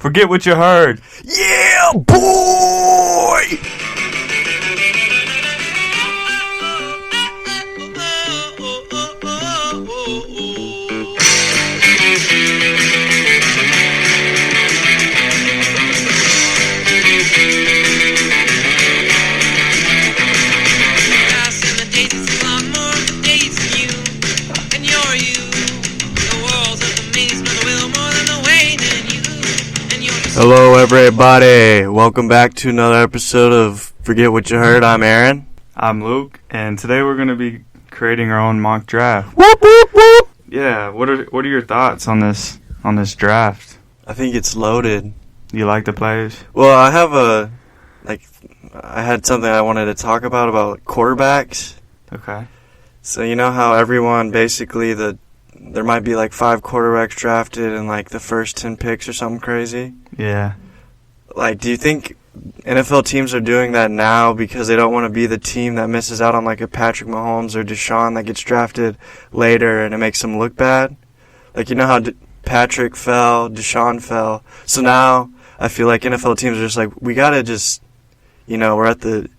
Forget what you heard. Yeah, boy! Hello, everybody. Welcome back to another episode of Forget What You Heard. I'm Aaron. I'm Luke, and today we're going to be creating our own mock draft. Whoop, whoop, whoop. Yeah, what are your thoughts on this draft? I think it's loaded. You like the players? Well, I had something I wanted to talk about quarterbacks. Okay. So you know how everyone basically there might be like 5 quarterbacks drafted in like the first 10 picks or something crazy? Yeah. Like, do you think NFL teams are doing that now because they don't want to be the team that misses out on like a Patrick Mahomes or Deshaun that gets drafted later and it makes them look bad? Like, you know how Patrick fell, Deshaun fell. So now I feel like NFL teams are just like, we got to just, we're at the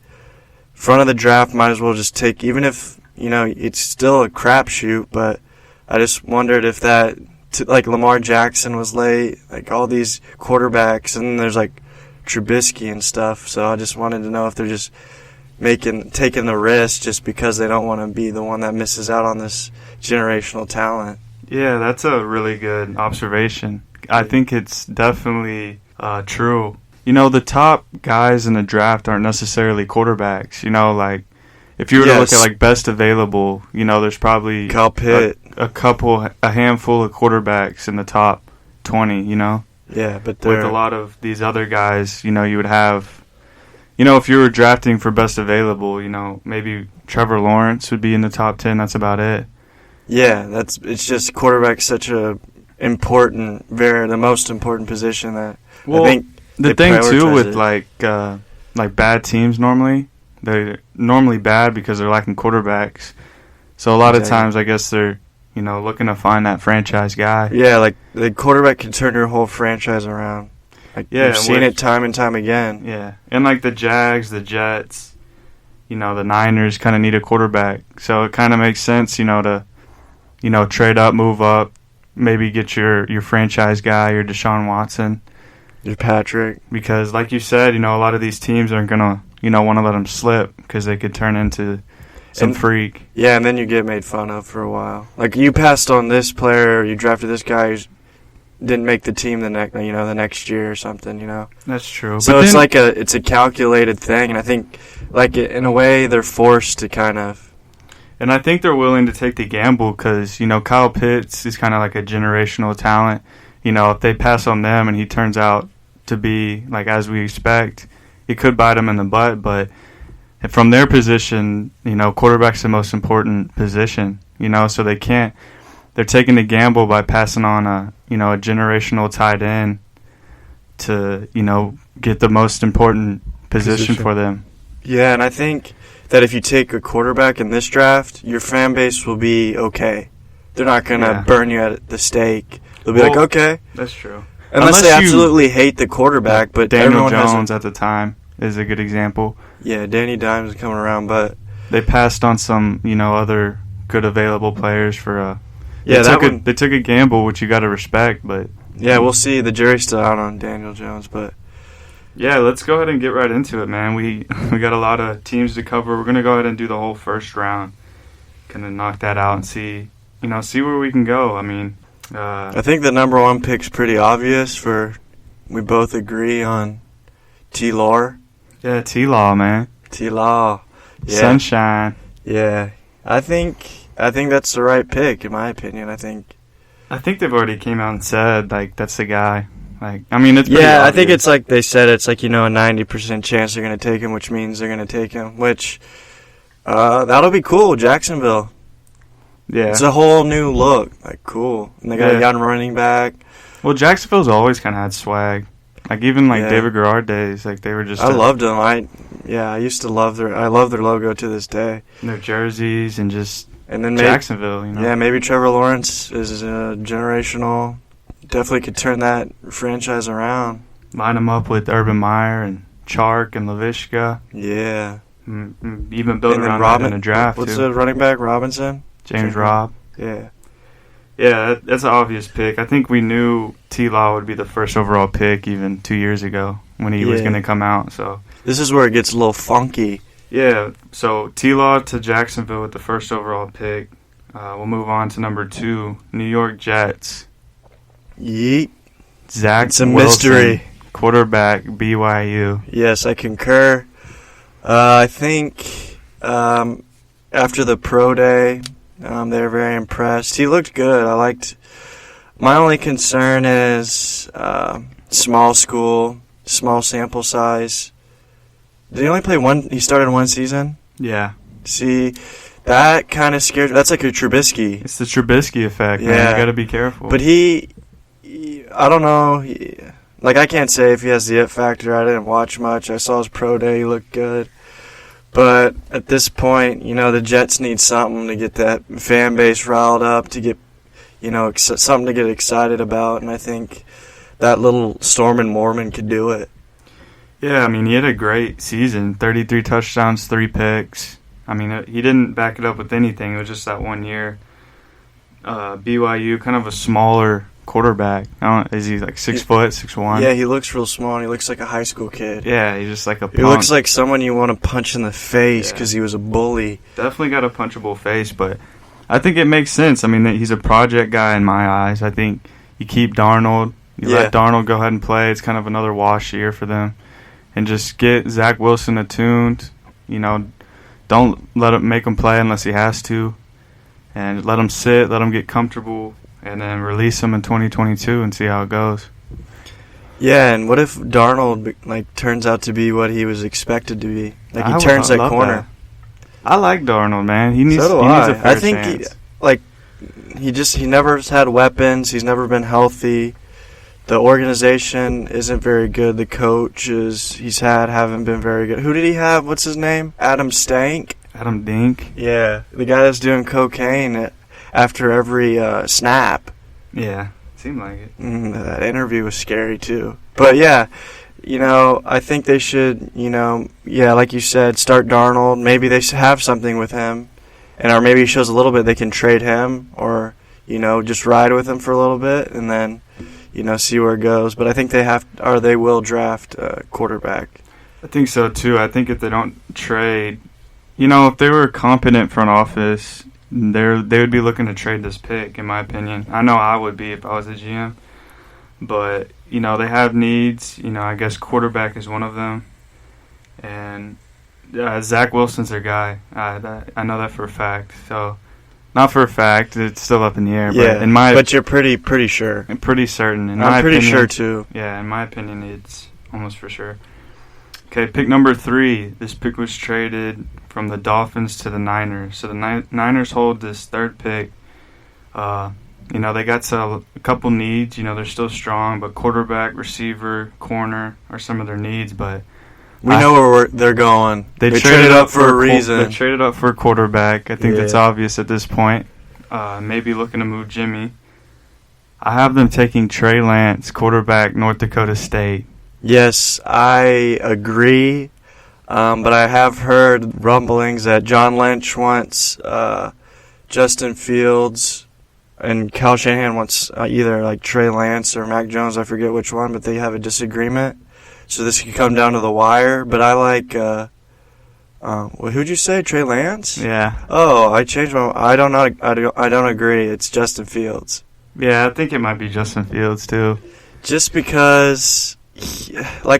front of the draft, might as well just take, even if, it's still a crapshoot, but I just wondered if that, like Lamar Jackson was late, like all these quarterbacks, and then there's like Trubisky and stuff. So I just wanted to know if they're just taking the risk just because they don't want to be the one that misses out on this generational talent. Yeah, that's a really good observation. I think it's definitely true. The top guys in the draft aren't necessarily quarterbacks. Like if you were to look at like best available, there's probably Kyle Pitt. a handful of quarterbacks in the top 20, Yeah, but with a lot of these other guys, you would have, if you were drafting for best available, maybe Trevor Lawrence would be in the top 10. That's about it. Yeah, it's just quarterback's such the most important position that I think the thing too with like bad teams they're normally bad because they're lacking quarterbacks. So a lot of times I guess they're looking to find that franchise guy. Yeah, like the quarterback can turn your whole franchise around. Like, we've seen it time and time again. Yeah, and like the Jags, the Jets, the Niners kind of need a quarterback. So it kind of makes sense, to, trade up, move up, maybe get your franchise guy, your Deshaun Watson. Your Patrick. Because like you said, a lot of these teams aren't going to, want to let them slip because they could turn into some freak. Yeah, and then you get made fun of for a while. Like, you passed on this player, or you drafted this guy who didn't make the team the next year or something, That's true. So it's like it's a calculated thing, and I think, like, in a way, they're forced to kind of. And I think they're willing to take the gamble because, Kyle Pitts is kind of like a generational talent. If they pass on them and he turns out to be, like, as we expect, it could bite him in the butt, but from their position, quarterback's the most important position, so they're taking the gamble by passing on a generational tight end to, get the most important position for them. Yeah, and I think that if you take a quarterback in this draft, your fan base will be okay. They're not going to burn you at the stake. They'll be like, okay. That's true. Unless they absolutely hate the quarterback, but Daniel Jones at the time is a good example. Yeah, Danny Dimes is coming around, but they passed on some, other good available players for they took a gamble, which you got to respect, but yeah, we'll see. The jury's still out on Daniel Jones, but yeah, let's go ahead and get right into it, man. We got a lot of teams to cover. We're gonna go ahead and do the whole first round, kind of knock that out and see where we can go. I mean, I think the number 1 pick's pretty obvious. We both agree on T-Law. Yeah, T-Law, man. T-Law. Yeah. Sunshine. Yeah. I think that's the right pick, in my opinion. I think they've already came out and said, like, that's the guy. Like, I mean, it's pretty obvious. I think it's like they said it's like, a 90% chance they're going to take him, which means they're going to take him, which that'll be cool, Jacksonville. Yeah. It's a whole new look. Like, cool. And they got a young running back. Well, Jacksonville's always kind of had swag. Like, even, David Garrard days, like, they were just... I loved them. I used to love their logo to this day. Their jerseys and just then Jacksonville, Yeah, maybe Trevor Lawrence is a generational definitely could turn that franchise around. Line him up with Urban Meyer and Chark and Laviska. Yeah. Even build around that in a draft, What's too. the running back? Robinson? James Robb. Yeah. Yeah, that's an obvious pick. I think we knew T-Law would be the first overall pick even 2 years ago when he was going to come out. So this is where it gets a little funky. Yeah, so T-Law to Jacksonville with the first overall pick. We'll move on to number 2, New York Jets. Yeet. Zach It's a Wilson, mystery. Quarterback, BYU. Yes, I concur. I think after the pro day, they were very impressed. He looked good. I liked. My only concern is small school, small sample size. Did he only play one? He started one season? Yeah. See, that kind of scared. That's like a Trubisky. It's the Trubisky effect, man. Yeah. You got to be careful. But he I don't know. I can't say if he has the it factor. I didn't watch much. I saw his pro day. He looked good. But at this point, the Jets need something to get that fan base riled up, to get, something to get excited about. And I think that little Storm and Mormon could do it. Yeah, I mean, he had a great season. 33 touchdowns, 3 picks. I mean, he didn't back it up with anything. It was just that 1 year. BYU, kind of a smaller quarterback. Is he like 6 foot, 6'1"? Yeah, he looks real small, and he looks like a high school kid. Yeah, he's just like a punk. He looks like someone you want to punch in the face because he was a bully. Definitely got a punchable face, but I think it makes sense. I mean, he's a project guy in my eyes. I think you keep Darnold. You let Darnold go ahead and play. It's kind of another wash year for them. And just get Zach Wilson attuned. Don't let him make him play unless he has to. And let him sit, let him get comfortable, and then release him in 2022 and see how it goes. Yeah, and what if Darnold turns out to be what he was expected to be? He turns that corner. That. I like Darnold, man. He needs. So do he needs a I. fair I think chance. he never has had weapons. He's never been healthy. The organization isn't very good. The coaches haven't been very good. Who did he have? What's his name? Adam Stank? Adam Dink? Yeah, the guy that's doing cocaine after every snap. Yeah, seemed like it. That interview was scary, too. But, yeah, I think they should, like you said, start Darnold. Maybe they should have something with him. Or maybe he shows a little bit they can trade him or, just ride with him for a little bit and then see where it goes. But I think they will draft a quarterback. I think so, too. I think if they don't trade, if they were a competent front office, they would be looking to trade this pick, in my opinion. I know I would be if I was a GM. But, they have needs. I guess quarterback is one of them. And Zach Wilson's their guy. I know that for a fact. So, not for a fact. It's still up in the air. Yeah, but you're pretty sure. I'm pretty certain. I'm pretty sure, too. Yeah, in my opinion, it's almost for sure. Okay, pick number 3. This pick was traded from the Dolphins to the Niners. So the Niners hold this third pick. They got a couple needs. They're still strong, but quarterback, receiver, corner are some of their needs. But we know where they're going. They traded up for a reason. They traded up for a quarterback. I think that's obvious at this point. Maybe looking to move Jimmy. I have them taking Trey Lance, quarterback, North Dakota State. Yes, I agree. But I have heard rumblings that John Lynch wants Justin Fields and Kyle Shanahan wants either Trey Lance or Mac Jones. I forget which one, but they have a disagreement. So this could come down to the wire. But I like who'd you say? Trey Lance? Yeah. Oh, I changed my. I don't agree. It's Justin Fields. Yeah, I think it might be Justin Fields too. Just because.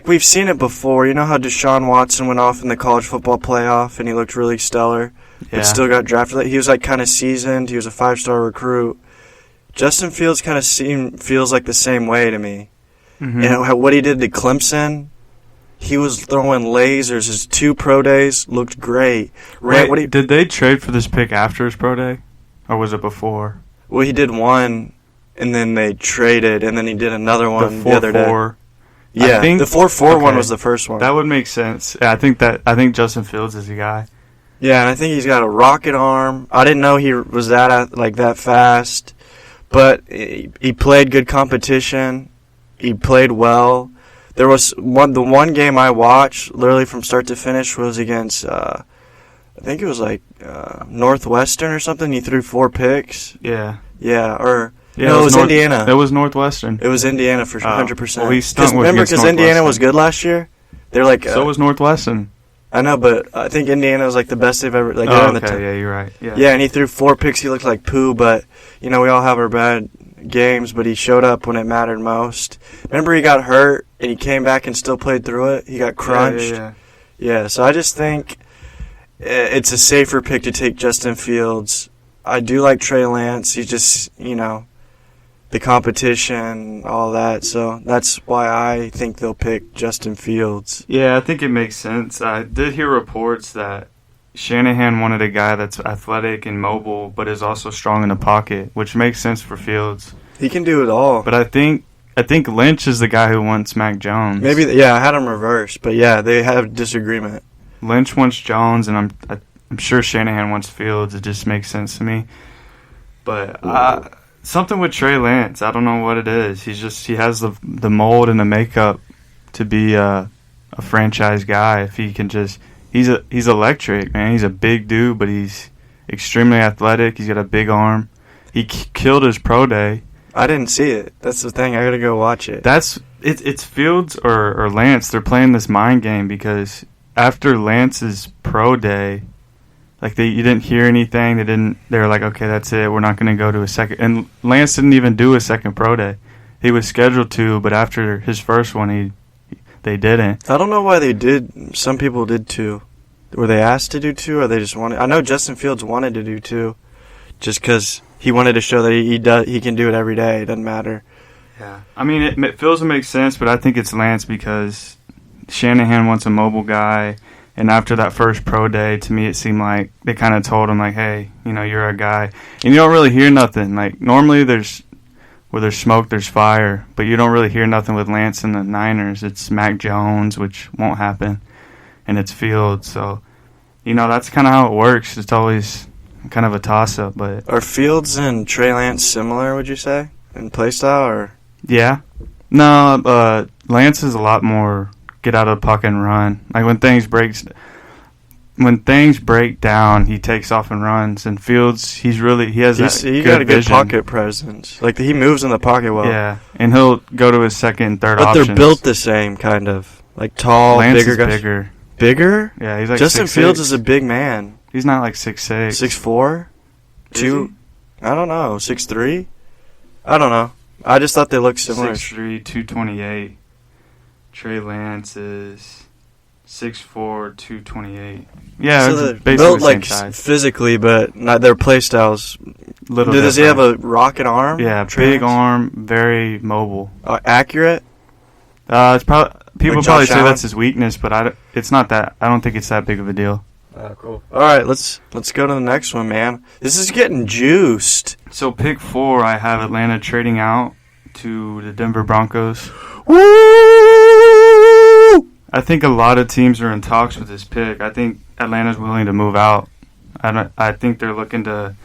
We've seen it before. You know how Deshaun Watson went off in the college football playoff and he looked really stellar, but still got drafted. He was kind of seasoned. He was a 5-star recruit. Justin Fields kind of feels like the same way to me. Mm-hmm. And what he did to Clemson, he was throwing lasers. His 2 pro days looked great. Did they trade for this pick after his pro day, or was it before? Well, he did one, and then they traded, and then he did another one the other day. Yeah, the 4-4 one was the first one. That would make sense. Yeah, I think Justin Fields is the guy. Yeah, and I think he's got a rocket arm. I didn't know he was that fast, but he played good competition. He played well. There was the one game I watched, literally from start to finish, was against, I think it was like Northwestern or something. He threw 4 picks. Yeah. Yeah, or... Yeah, no, it was Indiana. It was Northwestern. It was Indiana for 100%. Well, he stunk remember, because Indiana was good last year? They're like... so was Northwestern. I know, but I think Indiana was like the best they've ever... Like, okay, yeah, you're right. Yeah, and he threw 4 picks. He looked like poo, but, we all have our bad games, but he showed up when it mattered most. Remember, he got hurt, and he came back and still played through it? He got crunched. Yeah, so I just think it's a safer pick to take Justin Fields. I do like Trey Lance. He's just, the competition, all that. So that's why I think they'll pick Justin Fields. Yeah, I think it makes sense. I did hear reports that Shanahan wanted a guy that's athletic and mobile, but is also strong in the pocket, which makes sense for Fields. He can do it all. But I think Lynch is the guy who wants Mac Jones. Maybe, I had him reversed, but yeah, they have disagreement. Lynch wants Jones, and I'm sure Shanahan wants Fields. It just makes sense to me. But something with Trey Lance, I don't know what it is. He has the mold and the makeup to be a franchise guy. If he can he's electric, man. He's a big dude, but he's extremely athletic. He's got a big arm. He killed his pro day. I didn't see it. That's the thing. I gotta go watch it. It's Fields or Lance. They're playing this mind game because after Lance's pro day, like you didn't hear anything. They were like, okay, that's it. We're not going to go to a second. And Lance didn't even do a second pro day. He was scheduled to, but after his first one, they didn't. I don't know why they did. Some people did 2. Were they asked to do 2, or they just wanted? I know Justin Fields wanted to do 2, just because he wanted to show that he can do it every day. It doesn't matter. Yeah, I mean, it feels to make sense, but I think it's Lance because Shanahan wants a mobile guy. And after that first pro day, to me, it seemed like they kind of told him, like, hey, you're a guy. And you don't really hear nothing. Like, normally where there's smoke, there's fire. But you don't really hear nothing with Lance and the Niners. It's Mac Jones, which won't happen. And it's Fields. So, that's kind of how it works. It's always kind of a toss-up. But are Fields and Trey Lance similar, would you say, in play style? Or? Yeah. No, Lance is a lot more get out of the pocket and run. Like when things break down, he takes off and runs. And Fields, he has got a good pocket presence. Like he moves in the pocket well. Yeah, and he'll go to his second and third options. But they're built the same, kind of like tall, Lance bigger is guys. Bigger. Bigger? Yeah, he's like Justin 6'6". Fields is a big man. He's not like 6'6". 6'4", 2. I don't know. 6'3". I don't know. I just thought they looked similar. 6'3", 228. Trey Lance is 6'4", 228. Yeah, so it's basically built the same like size. Physically, but not their play styles. Does he have a rocket arm? Yeah, big arm, very mobile. Accurate? It's probably people like probably say that's his weakness, but it's not that. I don't think it's that big of a deal. Cool. All right, let's go to the next one, man. This is getting juiced. So pick 4, I have Atlanta trading out to the Denver Broncos. Woo! I think a lot of teams are in talks with this pick. I think Atlanta's willing to move out. I think they're looking to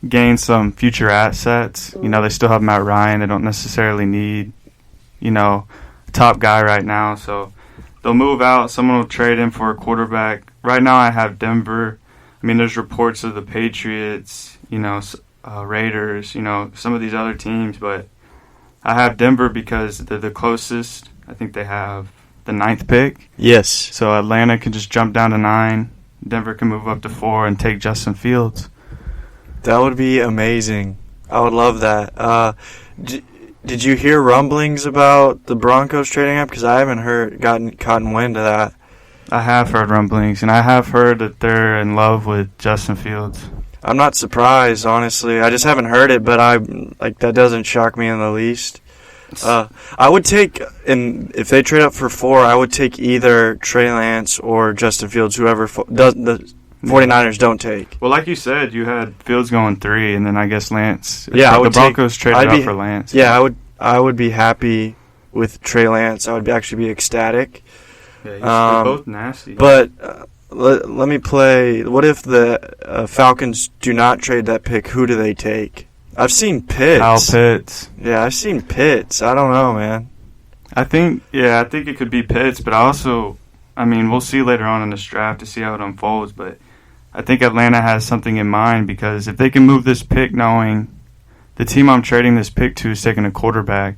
gain some future assets. They still have Matt Ryan. They don't necessarily need, a top guy right now. So they'll move out. Someone will trade in for a quarterback. Right now I have Denver. I mean, there's reports of the Patriots, Raiders, some of these other teams. But I have Denver because they're the closest. I think they have the 9th pick. Yes. So Atlanta can just jump down to 9. Denver can move up to 4 and take Justin Fields. That would be amazing. I would love that. Did you hear rumblings about the Broncos trading up? Because I haven't gotten wind of that. I have heard rumblings, and I have heard that they're in love with Justin Fields. I'm not surprised, honestly. I just haven't heard it, but that doesn't shock me in the least. I would take, and if they trade up for 4, I would take either Trey Lance or Justin Fields, whoever the 49ers don't take. Well, like you said, you had Fields going 3, and then I guess Lance. Yeah, the Broncos traded up for Lance. Yeah, I would be happy with Trey Lance. I would actually be ecstatic. Yeah, they're both nasty. But let me play. What if the Falcons do not trade that pick? Who do they take? I've seen Pitts. Kyle Pitts. Yeah, I've seen Pitts. I don't know, man. I think it could be Pitts, but we'll see later on in this draft to see how it unfolds, but I think Atlanta has something in mind, because if they can move this pick knowing the team I'm trading this pick to is taking a quarterback,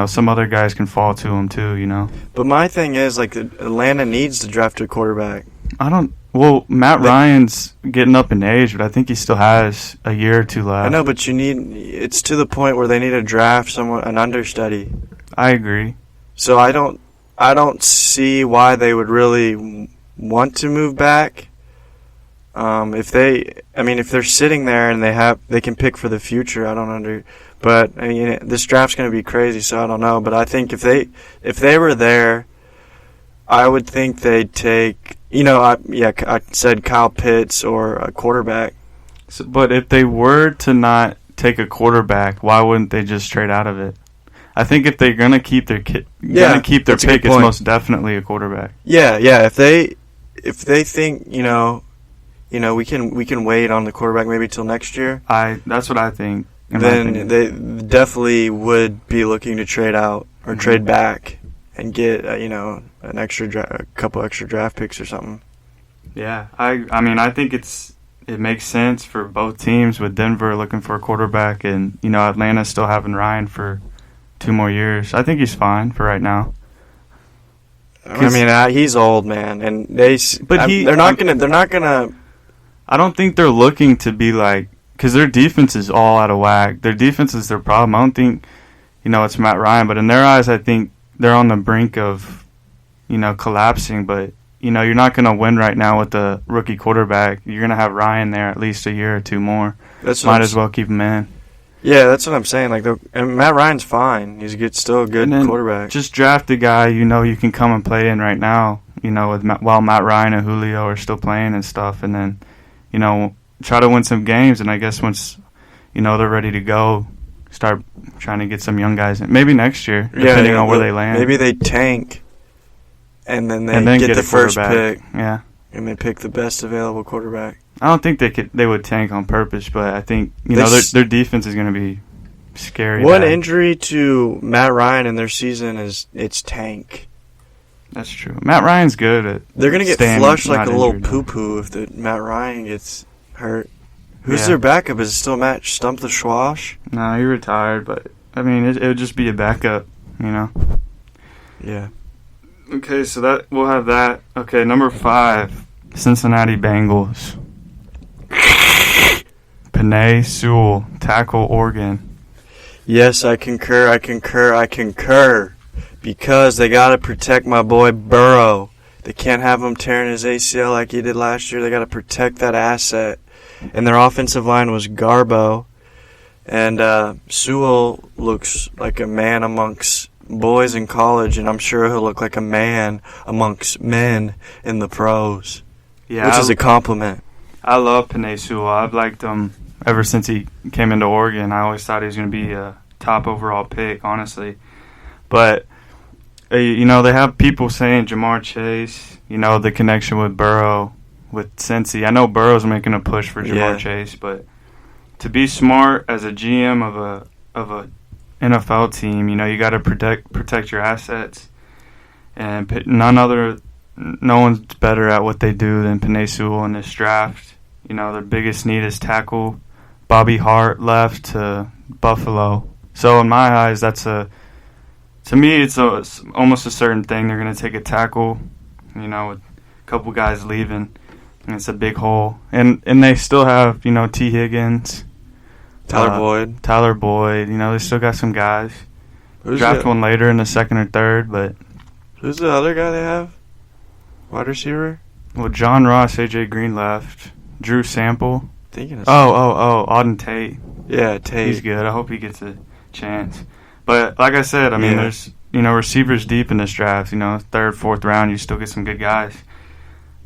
some other guys can fall to him too, But my thing is, like, Atlanta needs to draft a quarterback. Matt Ryan's getting up in age, but I think he still has a year or two left. I know, but it's to the point where they need to draft an understudy. I agree. So I don't see why they would really want to move back. If they're sitting there and they can pick for the future, but this draft's going to be crazy, so I don't know. But I think if they were there, I would think they'd take, I said Kyle Pitts or a quarterback. But if they were to not take a quarterback, why wouldn't they just trade out of it? I think if they're gonna keep their pick, it's most definitely a quarterback. Yeah. If they think we can wait on the quarterback maybe till next year. That's what I think. Then they definitely would be looking to trade out or trade back and get a couple extra draft picks or something. Yeah, I think it makes sense for both teams, with Denver looking for a quarterback and Atlanta still having Ryan for 2 more years. I think he's fine for right now. He's old, man, and they're not gonna. I don't think they're looking to be like, because their defense is all out of whack. Their defense is their problem. I don't think it's Matt Ryan, but in their eyes, I think they're on the brink of collapsing. But you're not going to win right now with the rookie quarterback. You're going to have Ryan there at least a year or 2 more. Might as well keep him in. Yeah, that's what I'm saying. And Matt Ryan's fine. He's still a good quarterback. Just draft a guy you can come and play in right now. While Matt Ryan and Julio are still playing and stuff, and then try to win some games. And I guess once they're ready to go, start trying to get some young guys in. Maybe next year, depending on where they land. Maybe they tank, and then get the first pick. Yeah, and they pick the best available quarterback. I don't think they would tank on purpose, but I think their defense is going to be scary. One injury to Matt Ryan in their season it's tank. That's true. Matt Ryan's good at. They're going to get flushed like a little poo-poo if Matt Ryan gets hurt. Who's their backup? Is it still Matt Stump the Schwash? No, he retired, but it would just be a backup, Yeah. Okay, so we'll have that. Okay, number 5, Cincinnati Bengals. Penei Sewell, tackle, Oregon. Yes, I concur. Because they got to protect my boy Burrow. They can't have him tearing his ACL like he did last year. They got to protect that asset. And their offensive line was Garbo. And Sewell looks like a man amongst boys in college, and I'm sure he'll look like a man amongst men in the pros. Yeah, which is a compliment. I love Penei Sewell. I've liked him ever since he came into Oregon. I always thought he was going to be a top overall pick, honestly. But they have people saying Jamar Chase, the connection with Burrow, with Cincy. I know Burrow's making a push for Jamar Chase, but to be smart as a GM of a NFL team, you got to protect your assets, and no one's better at what they do than Penei Sewell in this draft. Their biggest need is tackle. Bobby Hart left to Buffalo, so in my eyes, to me, it's almost a certain thing. They're going to take a tackle, with a couple guys leaving, and it's a big hole. And they still have, T. Higgins, Tyler Boyd. They still got some guys. Draft one later in the 2nd or 3rd, but who's the other guy they have? Wide receiver? Well, John Ross, AJ Green left. Drew Sample. Thinking of Auden Tate. Yeah, Tate. He's good. I hope he gets a chance. But like I said, there's receivers deep in this draft. 3rd, 4th round, you still get some good guys.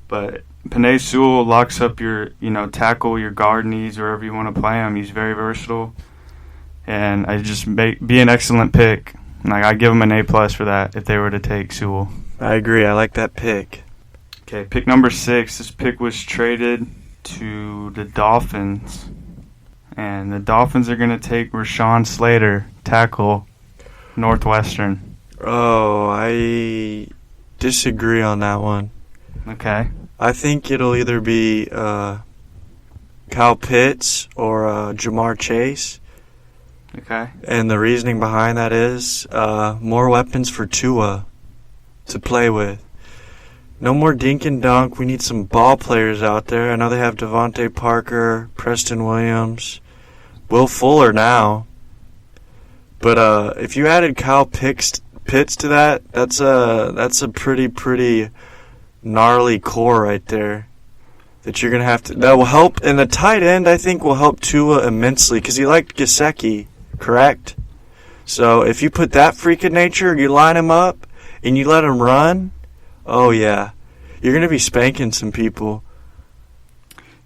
But Penei Sewell locks up your tackle, your guard needs wherever you want to play him. He's very versatile, and I just be an excellent pick. I give him an A+ for that if they were to take Sewell. I agree. I like that pick. Okay, pick number 6. This pick was traded to the Dolphins, And the Dolphins are going to take Rashawn Slater, tackle, Northwestern. Oh, I disagree on that one. Okay. I think it'll either be Kyle Pitts or Jamar Chase. Okay. And the reasoning behind that is more weapons for Tua to play with. No more dink and dunk. We need some ball players out there. I know they have Devontae Parker, Preston Williams, Will Fuller now. But if you added Kyle Pitts to that, that's a pretty gnarly core right there that you're gonna have to. That will help, and the tight end I think will help Tua immensely because he liked Gesicki, correct? So if you put that freak of nature, you line him up and you let him run, oh yeah, you're gonna be spanking some people.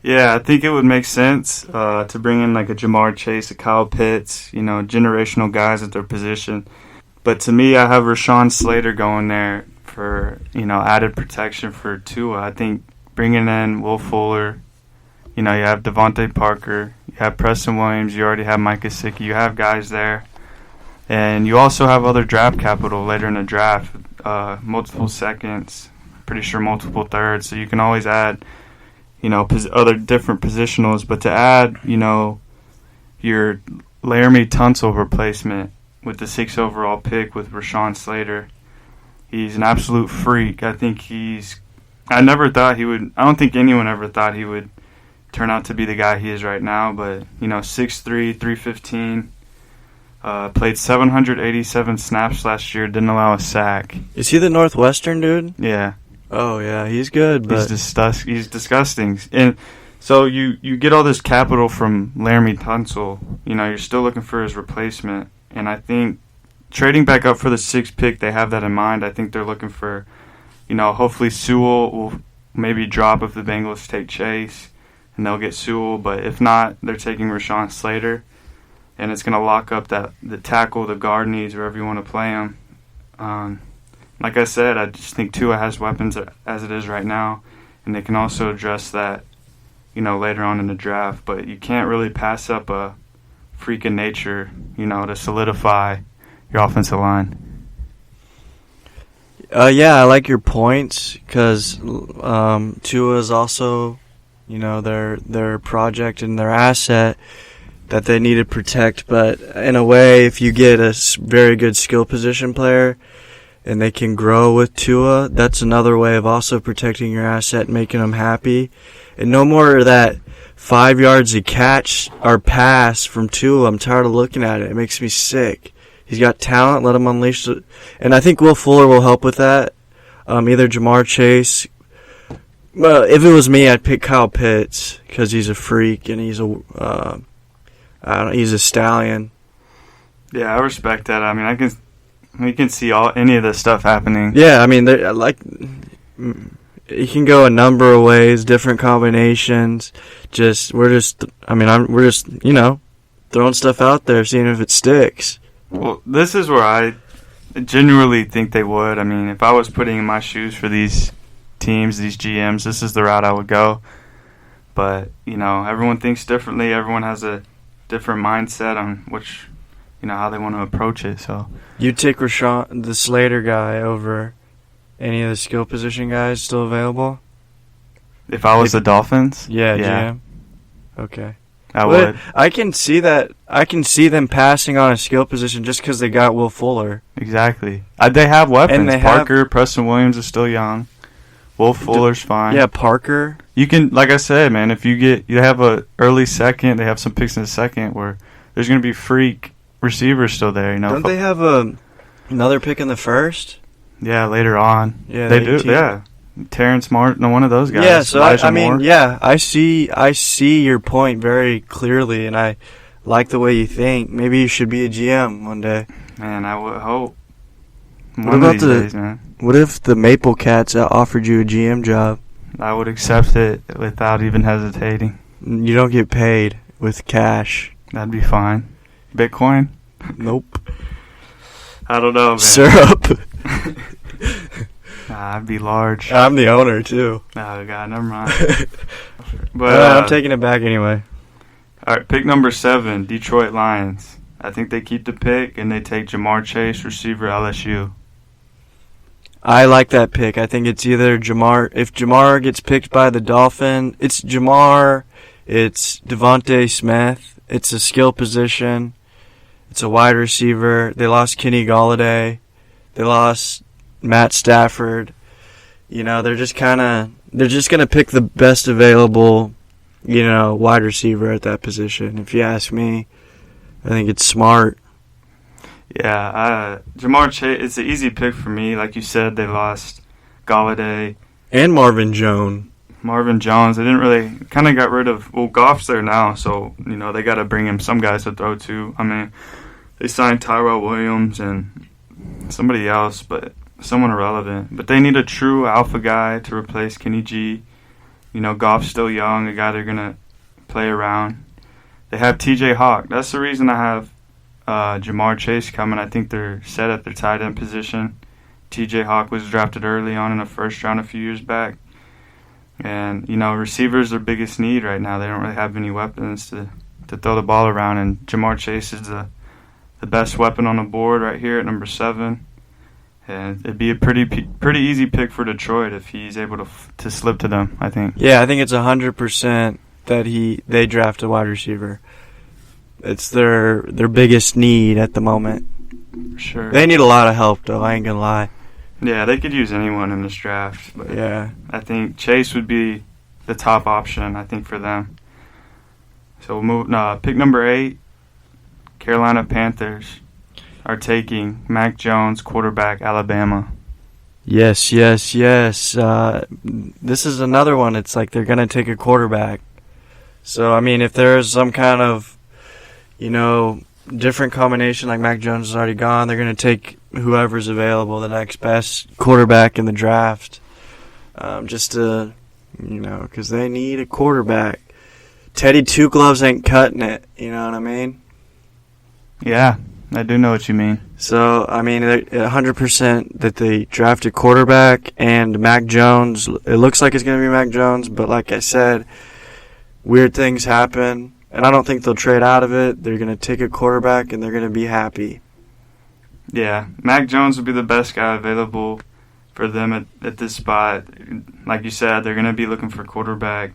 Yeah, I think it would make sense to bring in like a Jamar Chase, a Kyle Pitts, generational guys at their position. But to me, I have Rashawn Slater going there for, added protection for Tua. I think bringing in Will Fuller, you have Devontae Parker, you have Preston Williams, you already have Mike Gesicki, you have guys there. And you also have other draft capital later in the draft, multiple seconds, pretty sure multiple thirds. So you can always add, other different positionals. But to add, your Laramie Tunsil replacement with the 6th overall pick with Rashawn Slater, he's an absolute freak. I think I don't think anyone ever thought he would turn out to be the guy he is right now. But, 6'3", 315, played 787 snaps last year, didn't allow a sack. Is he the Northwestern dude? Yeah. Oh, yeah, he's good. But He's disgusting. And so you get all this capital from Laramie Tunsil. You're still looking for his replacement. And I think trading back up for the 6th pick, they have that in mind. I think they're looking for, hopefully Sewell will maybe drop if the Bengals take Chase, and they'll get Sewell. But if not, they're taking Rashawn Slater, and it's going to lock up the tackle, the guard needs, wherever you want to play him. Like I said, I just think Tua has weapons as it is right now, and they can also address that, later on in the draft. But you can't really pass up a freak of nature, to solidify your offensive line. Yeah, I like your points because Tua is also, their project and their asset that they need to protect. But in a way, if you get a very good skill position player and they can grow with Tua, that's another way of also protecting your asset and making them happy. And no more of that 5 yards a catch or pass from Tua. I'm tired of looking at it. It makes me sick. He's got talent. Let him unleash it. And I think Will Fuller will help with that. Either Jamar Chase. Well, if it was me, I'd pick Kyle Pitts because he's a freak and he's a stallion. Yeah, I respect that. I mean, we can see any of this stuff happening. Yeah, I mean, it can go a number of ways, different combinations. We're just throwing stuff out there, seeing if it sticks. Well, this is where I genuinely think they would. I mean, if I was putting in my shoes for these teams, these GMs, this is the route I would go. But, everyone thinks differently. Everyone has a different mindset on how they want to approach it. So you take Rashawn, the Slater guy, over any of the skill position guys still available? If I was the Dolphins? Yeah. GM. Okay. I would. I can see that. I can see them passing on a skill position just because they got Will Fuller. Exactly. They have weapons. And Parker, Preston Williams is still young. Will Fuller's fine. Yeah, Parker. You can, like I said, man, if you have a early second, they have some picks in the second where there's going to be freak receivers still there. Don't they have another pick in the first? Yeah, later on. Yeah, they do. Yeah. Terrence Martin, one of those guys. Yeah, so Elijah I mean, Moore. yeah, I see your point very clearly, and I like the way you think. Maybe you should be a GM one day. Man, I would hope. What if the Maple Cats offered you a GM job? I would accept it without even hesitating. You don't get paid with cash. That'd be fine. Bitcoin? Nope. I don't know, man. Syrup. I'd be large. I'm the owner, too. Oh, God, never mind. But I'm taking it back anyway. All right, pick number 7, Detroit Lions. I think they keep the pick and they take Jamar Chase, receiver, LSU. I like that pick. I think it's either Jamar. If Jamar gets picked by the Dolphins, it's Jamar. It's Devontae Smith. It's a skill position. It's a wide receiver. They lost Kenny Golladay. They lost Matt Stafford. You know, they're just gonna pick the best available, you know, wide receiver at that position. If you ask me, I think it's smart. Yeah, Jamar Chase, it's an easy pick for me. Like you said, they lost Golladay. And Marvin Jones. They didn't really, kind of got rid of, well, Goff's there now, so, you know, they got to bring him some guys to throw to. I mean, they signed Tyrell Williams and somebody else, but someone irrelevant. But they need a true alpha guy to replace Kenny G. You know, Goff's still young, a guy they're going to play around. They have TJ Hawk. That's the reason I have Jamar Chase coming. I think they're set at their tight end position. TJ Hawk was drafted early on in the first round a few years back. And, you know, receivers are their biggest need right now. They don't really have any weapons to throw the ball around. And Jamar Chase is the best weapon on the board right here at number 7. And it'd be a pretty easy pick for Detroit if he's able to slip to them, I think. Yeah, I think it's 100% that they draft a wide receiver. It's their biggest need at the moment. For sure. They need a lot of help, though. I ain't gonna lie. Yeah, they could use anyone in this draft. But yeah. I think Chase would be the top option, I think, for them. So we'll move. Pick number 8, Carolina Panthers are taking Mac Jones, quarterback, Alabama. Yes. This is another one. It's like they're going to take a quarterback. So, I mean, if there's some kind of, you know, different combination, like Mac Jones is already gone, they're going to take whoever's available, the next best quarterback in the draft, just to, you know, because they need a quarterback. Teddy Two Gloves ain't cutting it, you know what I mean? Yeah, I do know what you mean. So, I mean, 100% that they draft a quarterback, and Mac Jones, it looks like it's going to be Mac Jones, but like I said, weird things happen, and I don't think they'll trade out of it. They're going to take a quarterback, and they're going to be happy. Yeah, Mac Jones would be the best guy available for them at this spot. Like you said, they're going to be looking for quarterback.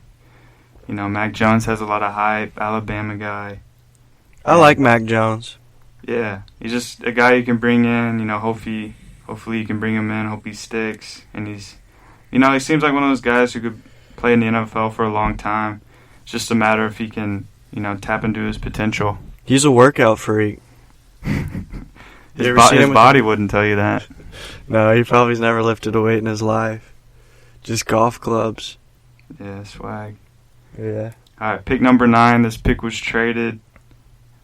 You know, Mac Jones has a lot of hype, Alabama guy. I like Mac Jones. Yeah, he's just a guy you can bring in. You know, hopefully you can bring him in. Hope he sticks. And he's, you know, he seems like one of those guys who could play in the NFL for a long time. It's just a matter if he can, you know, tap into his potential. He's a workout freak. His body wouldn't tell you that. No, he probably's never lifted a weight in his life. Just golf clubs. Yeah, swag. Yeah. All right, pick number 9. This pick was traded.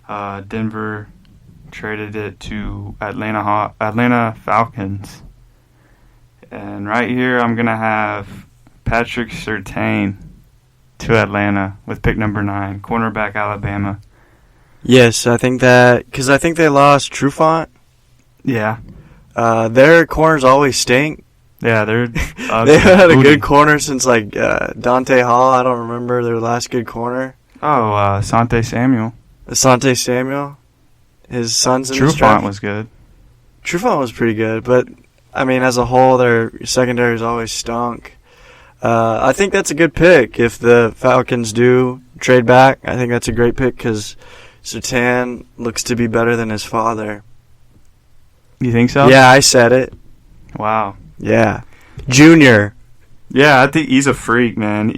Denver traded it to Atlanta Falcons. And right here, I'm going to have Patrick Surtain to Atlanta with pick number 9, cornerback, Alabama. Yes, I think that, because I think they lost Trufant. Yeah. Their corners always stink. Yeah, they're they had a good corner since like Dante Hall. I don't remember their last good corner. Oh, Asante Samuel. Asante Samuel. His son's in Trufant draft. was good. Trufant was pretty good, but I mean, as a whole, their secondary's always stunk. I think that's a good pick. If the Falcons do trade back, I think that's a great pick because Surtain looks to be better than his father. You think so? Yeah, I said it. Wow. Yeah. Junior. Yeah, I think he's a freak, man.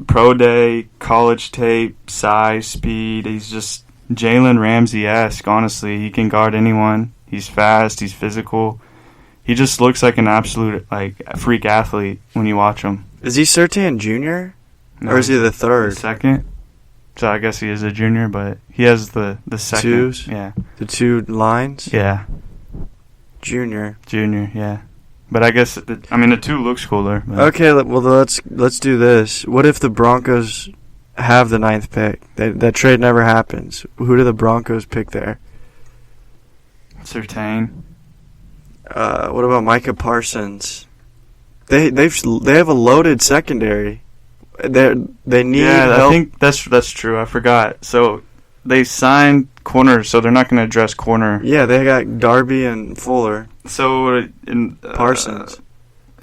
Pro day, college tape, size, speed. He's just Jalen Ramsey-esque, honestly. He can guard anyone. He's fast. He's physical. He just looks like an absolute freak athlete when you watch him. Is he Surtain Jr.? No, or is he the third? The second. So I guess he is a junior, but he has the second. Twos? Yeah. The two lines? Yeah. Junior, yeah. But I guess, the 2 looks cooler. But. Okay, well, let's do this. What if the Broncos have the 9th pick? That trade never happens. Who do the Broncos pick there? Surtain. What about Micah Parsons? They have a loaded secondary. They need Yeah, help. I think that's true. I forgot. So they signed corners, so they're not going to address corner. Yeah, they got Darby and Fuller. So Parsons.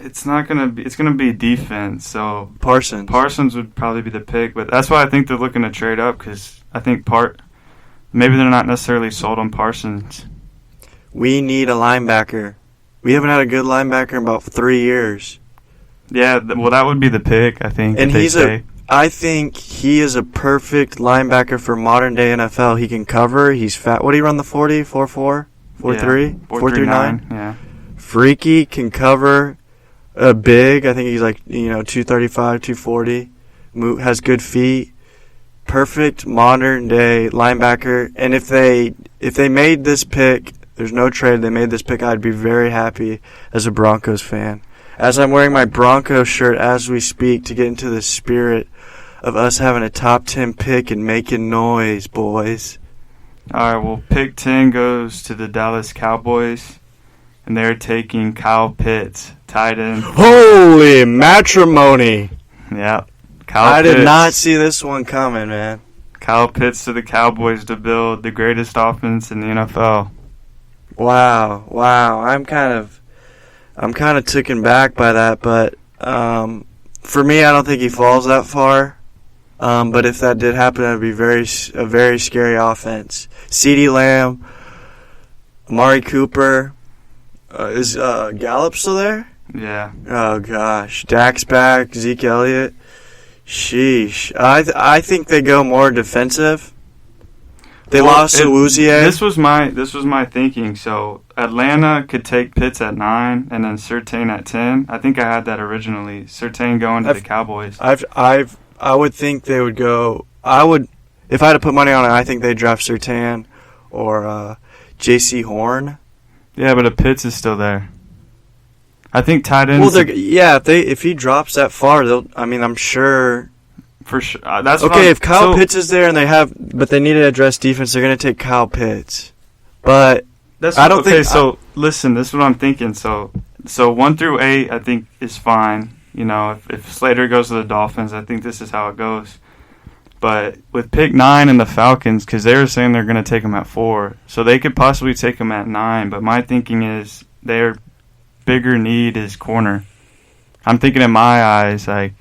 it's not going to be. It's going to be defense. So Parsons would probably be the pick, but that's why I think they're looking to trade up because I think maybe they're not necessarily sold on Parsons. We need a linebacker. We haven't had a good linebacker in about 3 years. Yeah, well, that would be the pick, I think. And I think he is a perfect linebacker for modern day NFL. He can cover. He's fat. What do you run the 40? 4.4? 4.3? 4.39? Yeah. Freaky, can cover. Big. I think he's like, 235, 240. Has good feet. Perfect modern day linebacker. And if they made this pick, there's no trade, they made this pick, I'd be very happy as a Broncos fan. As I'm wearing my Broncos shirt as we speak to get into the spirit of us having a top 10 pick and making noise, boys. All right, well, pick 10 goes to the Dallas Cowboys, and they're taking Kyle Pitts, tight end. Holy matrimony. Yeah. I did not see this one coming, man. Kyle Pitts to the Cowboys to build the greatest offense in the NFL. Wow. I'm kind of taken back by that, but for me, I don't think he falls that far. But if that did happen, it would be a very scary offense. CeeDee Lamb, Amari Cooper, is Gallup still there? Yeah. Oh gosh, Dak's back, Zeke Elliott. Sheesh. I think they go more defensive. They lost to Awuzie. This was my thinking. So Atlanta could take Pitts at 9 and then Surtain at 10. I think I had that originally. Surtain going to the Cowboys. I would think they would go. If I had to put money on it, I think they'd draft Surtain or J.C. Horn. Yeah, but if Pitts is still there, I think tight ends. Well, if he drops that far, I'm sure. For sure. That's okay. If Kyle Pitts is there and but they need to address defense, they're going to take Kyle Pitts. But I don't think. So listen, this is what I'm thinking. So 1 through 8, I think is fine. If Slater goes to the Dolphins, I think this is how it goes. But with pick 9 and the Falcons, because they were saying they're going to take him at 4, so they could possibly take him at 9. But my thinking is their bigger need is corner. I'm thinking in my eyes, like,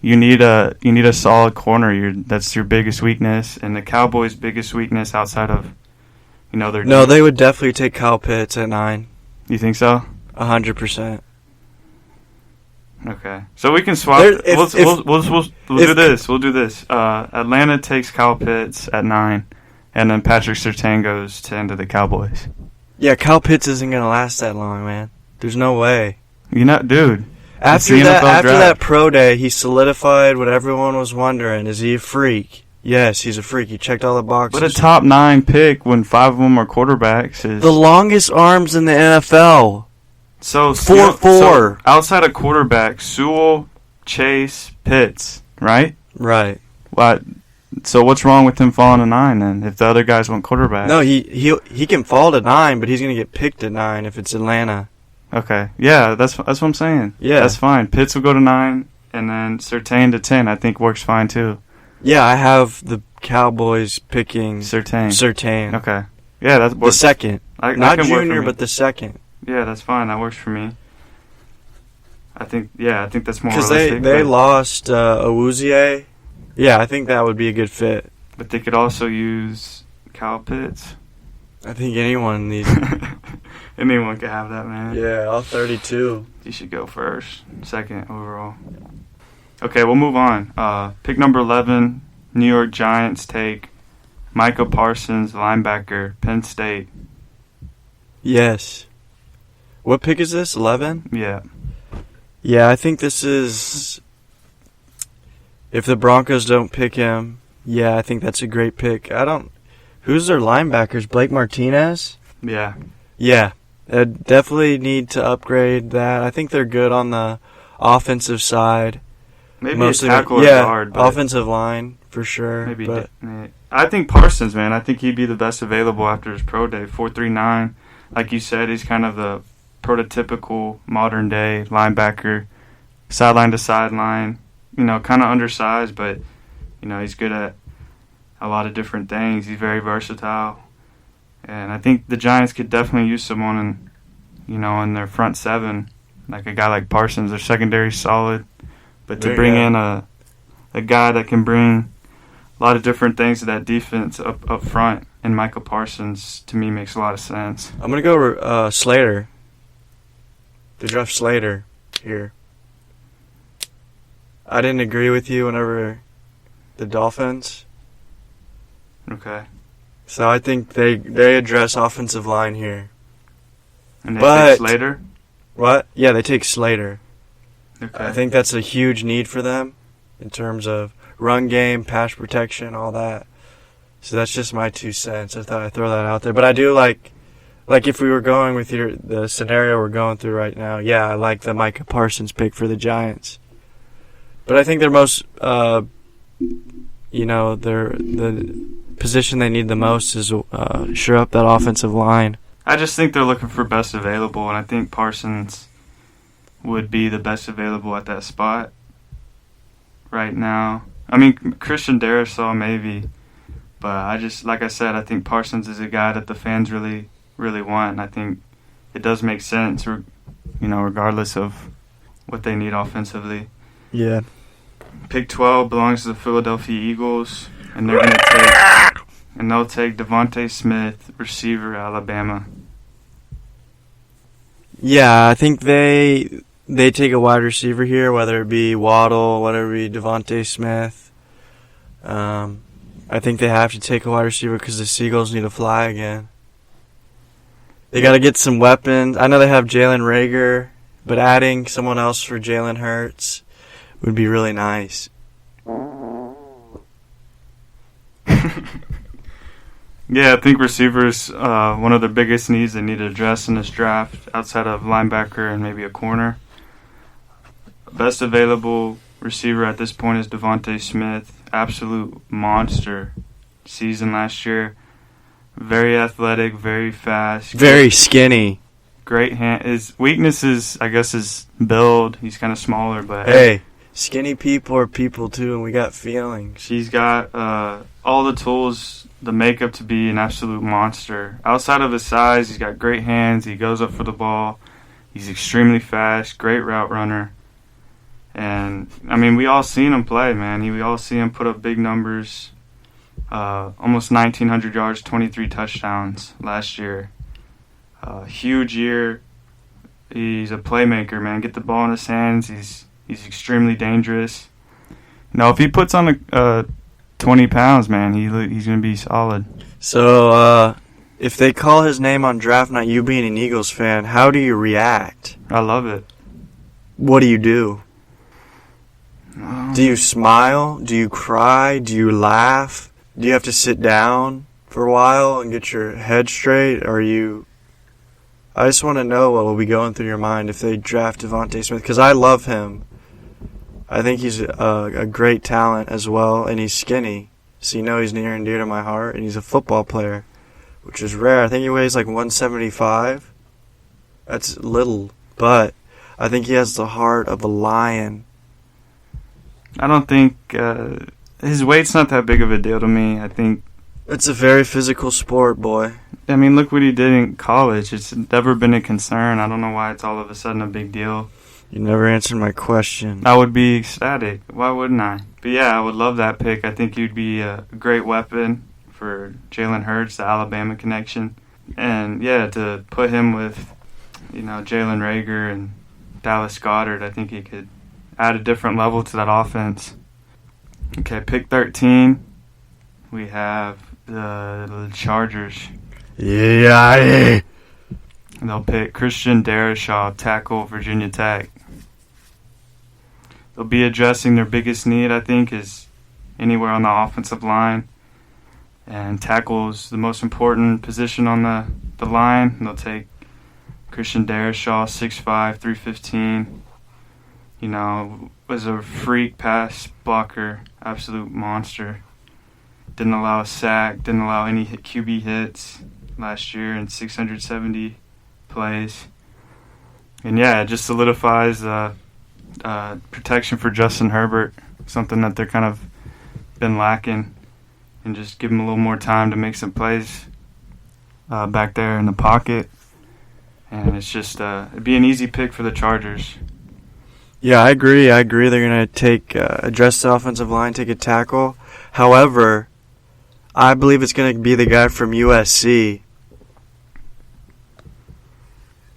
you need a solid corner. That's your biggest weakness, and the Cowboys' biggest weakness outside of, their. No, they would definitely take Kyle Pitts at 9. You think so? 100%. Okay, so we can swap. We'll do this. We'll do this. Atlanta takes Kyle Pitts at 9, and then Patrick Surtain goes 10 to the Cowboys. Yeah, Kyle Pitts isn't gonna last that long, man. There's no way. Dude. After that pro day, he solidified what everyone was wondering. Is he a freak? Yes, he's a freak. He checked all the boxes. But a top 9 pick when 5 of them are quarterbacks is the longest arms in the NFL. So 4'4". So outside of quarterback, Sewell, Chase, Pitts, right? Right. What? So what's wrong with him falling to 9 then? If the other guys want quarterback? No, he can fall to 9, but he's gonna get picked at 9 if it's Atlanta. Okay. Yeah, that's what I'm saying. Yeah. That's fine. Pitts will go to 9, and then Surtain to 10, I think works fine too. Yeah, I have the Cowboys picking Surtain. Okay. Yeah, that's the second. Not junior, but the second. Yeah, that's fine. That works for me. I think that's more realistic. Because they lost Awuzie. Yeah, I think that would be a good fit. But they could also use Kyle Pitts. I think anyone needs Anyone could have that, man. Yeah, all 32. You should go first, second overall. Okay, we'll move on. Pick number 11, New York Giants take Micah Parsons, linebacker, Penn State. Yes. What pick is this? 11? Yeah. Yeah, I think this is... If the Broncos don't pick him, yeah, I think that's a great pick. Who's their linebackers? Blake Martinez? Yeah. Yeah. Definitely need to upgrade that. I think they're good on the offensive side. Maybe a tackle or guard. But offensive line, for sure. Maybe. I think Parsons, man. I think he'd be the best available after his pro day. 4.39. Like you said, he's kind of the prototypical modern-day linebacker. Sideline to sideline. kind of undersized, but, he's good at a lot of different things. He's very versatile. And I think the Giants could definitely use someone in their front seven, like a guy like Parsons. Their secondary's solid. But to bring in a guy that can bring a lot of different things to that defense up front, and Michael Parsons, to me, makes a lot of sense. I'm going to go Slater. They draft Slater here. I didn't agree with you whenever the Dolphins. Okay. So I think they address offensive line here. And they take Slater? What? Yeah, they take Slater. Okay. I think that's a huge need for them in terms of run game, pass protection, all that. So that's just my 2 cents. I thought I'd throw that out there. But I do like if we were going with the scenario we're going through right now, yeah, I like the Micah Parsons pick for the Giants. But I think their most, the position they need the most is shore up that offensive line. I just think they're looking for best available, and I think Parsons would be the best available at that spot right now. I mean, Christian Darrisaw maybe, but like I said, I think Parsons is a guy that the fans really, really want, and I think it does make sense, regardless of what they need offensively. Yeah. Pick 12 belongs to the Philadelphia Eagles, and they'll take Devontae Smith, receiver, Alabama. Yeah, I think they take a wide receiver here, whether it be Waddle, whether it be Devontae Smith. I think they have to take a wide receiver because the Seagulls need to fly again. They got to get some weapons. I know they have Jalen Reagor, but adding someone else for Jalen Hurts would be really nice. Yeah, I think receivers, one of the biggest needs they need to address in this draft, outside of linebacker and maybe a corner. Best available receiver at this point is Devontae Smith. Absolute monster season last year. Very athletic, very fast. Very skinny. Great hand. His weakness is, I guess, his build. He's kind of smaller, but... Hey, skinny people are people too, and we got feelings. He's got all the tools, the makeup to be an absolute monster. Outside of his size, he's got great hands. He goes up for the ball. He's extremely fast, great route runner. And, I mean, we all seen him play, man. We all see him put up big numbers. Almost 1,900 yards, 23 touchdowns last year. Huge year. He's a playmaker, man. Get the ball in his hands. He's extremely dangerous. If he puts on 20 pounds, man, he's going to be solid. So, if they call his name on draft night, you being an Eagles fan, how do you react? I love it. What do you do? Do you smile? Do you cry? Do you laugh? Do you have to sit down for a while and get your head straight? I just want to know what will be going through your mind if they draft Devontae Smith, because I love him. I think he's a great talent as well, and he's skinny, so he's near and dear to my heart, and he's a football player, which is rare. I think he weighs like 175. That's little, but I think he has the heart of a lion. I don't think his weight's not that big of a deal to me. I think it's a very physical sport, boy. I mean, look what he did in college. It's never been a concern. I don't know why it's all of a sudden a big deal. You never answered my question. I would be ecstatic. Why wouldn't I? But yeah, I would love that pick. I think you'd be a great weapon for Jalen Hurts, the Alabama connection. And yeah, to put him with, Jalen Reagor and Dallas Goedert, I think he could add a different level to that offense. Okay, pick 13. We have the Chargers. Yeah. And they'll pick Christian Darrisaw, tackle, Virginia Tech. They'll be addressing their biggest need, I think, is anywhere on the offensive line. And tackle is the most important position on the line. And they'll take Christian Darrisaw, 6'5", 315. Was a freak pass blocker, absolute monster. Didn't allow a sack, didn't allow any QB hits last year in 670 plays. And yeah, it just solidifies protection for Justin Herbert, something that they're kind of been lacking, and just give him a little more time to make some plays back there in the pocket. And it's just it'd be an easy pick for the Chargers. Yeah, I agree. They're going to address the offensive line, take a tackle. However, I believe it's going to be the guy from USC.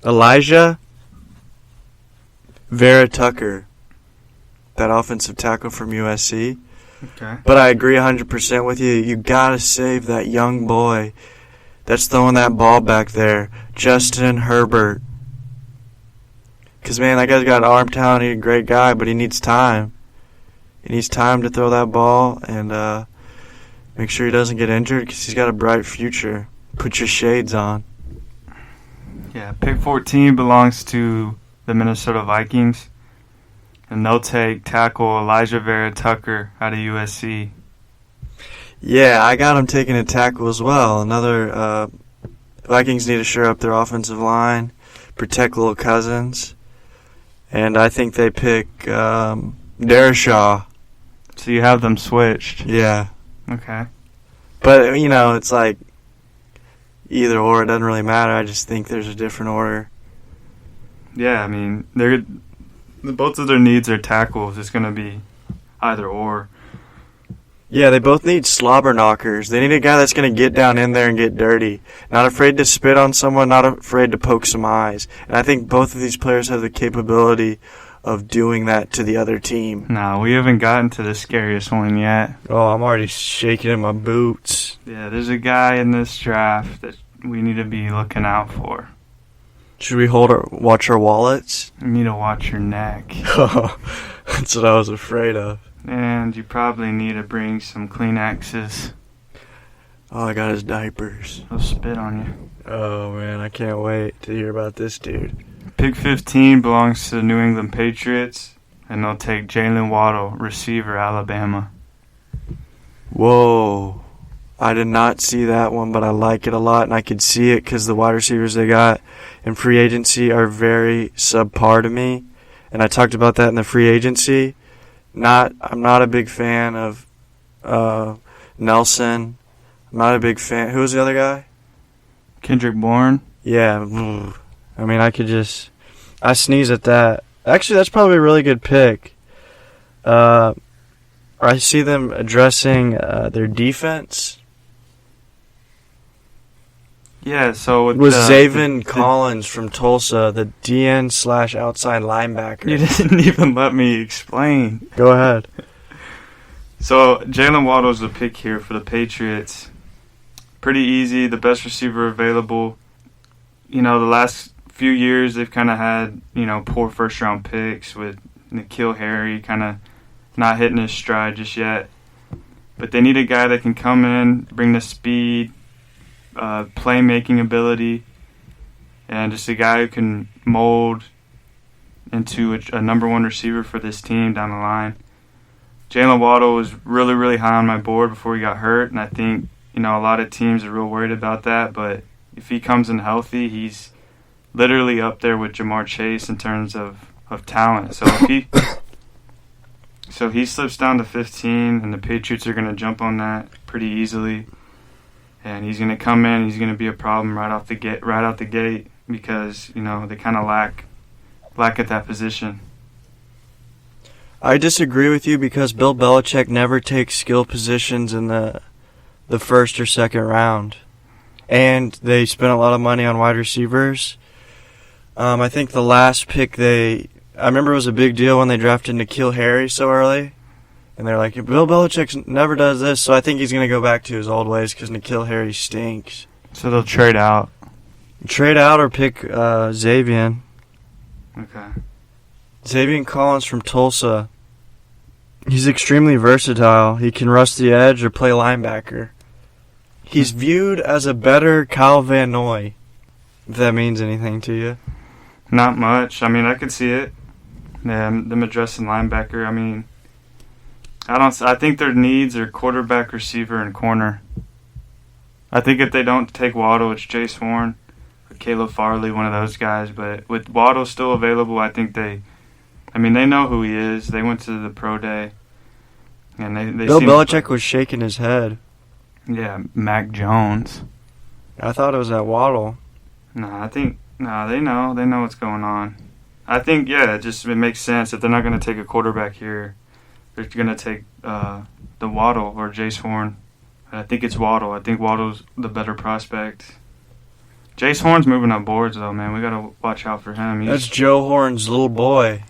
Elijah Vera Tucker, that offensive tackle from USC. Okay. But I agree 100% with you. You got to save that young boy that's throwing that ball back there, Justin Herbert. Because, man, that guy's got arm talent. He's a great guy, but he needs time. He needs time to throw that ball and make sure he doesn't get injured because he's got a bright future. Put your shades on. Yeah, pick 14 belongs to the Minnesota Vikings, and they'll take tackle Elijah Vera Tucker out of USC. Yeah, I got him taking a tackle as well. Another Vikings need to shore up their offensive line, protect little Cousins, and I think they pick Darashaw. So you have them switched. Yeah. Okay. But, it's like either or. It doesn't really matter. I just think there's a different order. Yeah, I mean, both of their needs are tackles. It's going to be either or. Yeah, they both need slobber knockers. They need a guy that's going to get down in there and get dirty. Not afraid to spit on someone, not afraid to poke some eyes. And I think both of these players have the capability of doing that to the other team. No, we haven't gotten to the scariest one yet. Oh, I'm already shaking in my boots. Yeah, there's a guy in this draft that we need to be looking out for. Should we watch our wallets? You need to watch your neck. Oh, that's what I was afraid of. And you probably need to bring some Kleenexes. All I got is diapers. They'll spit on you. Oh, man, I can't wait to hear about this dude. Pick 15 belongs to the New England Patriots, and they'll take Jalen Waddle, receiver, Alabama. Whoa. I did not see that one, but I like it a lot, and I could see it because the wide receivers they got in free agency are very subpar to me, and I talked about that in the free agency. I'm not a big fan of Nelson. I'm not a big fan. Who was the other guy? Kendrick Bourne. Yeah. I mean, I sneeze at that. Actually, that's probably a really good pick. I see them addressing their defense. Yeah, so with Zaven Collins from Tulsa, the DN/outside linebacker. You didn't even let me explain. Go ahead. So Jalen Waddle's the pick here for the Patriots. Pretty easy, the best receiver available. The last few years they've kind of had, poor first-round picks with N'Keal Harry kind of not hitting his stride just yet. But they need a guy that can come in, bring the speed, playmaking ability, and just a guy who can mold into a number one receiver for this team down the line. Jalen Waddle was really, really high on my board before he got hurt, and I think, a lot of teams are real worried about that, but if he comes in healthy, he's literally up there with Jamar Chase in terms of talent. So if he slips down to 15, and the Patriots are going to jump on that pretty easily. And he's going to come in. He's going to be a problem right out the gate because they kind of lack at that position. I disagree with you because Bill Belichick never takes skill positions in the first or second round, and they spent a lot of money on wide receivers. I think the last pick I remember it was a big deal when they drafted N'Keal Harry so early. And they're like, Bill Belichick never does this, so I think he's going to go back to his old ways because N'Keal Harry stinks. So they'll trade out. Trade out or pick Zaven. Okay. Zaven Collins from Tulsa. He's extremely versatile. He can rush the edge or play linebacker. He's viewed as a better Kyle Van Noy, if that means anything to you. Not much. I mean, I could see it. Yeah, them addressing linebacker. I mean, I think their needs are quarterback, receiver, and corner. I think if they don't take Waddle, it's Jace Horn or Caleb Farley, one of those guys. But with Waddle still available, I think they I mean, they know who he is. They went to the pro day, and they Bill seem, Belichick was shaking his head. Yeah, Mac Jones. I thought it was that Waddle. They know what's going on. I think it makes sense if they're not going to take a quarterback here, they're going to take the Waddle or Jace Horn. I think it's Waddle. I think Waddle's the better prospect. Jace Horn's moving up boards though, man. We got to watch out for him. That's Joe Horn's little boy.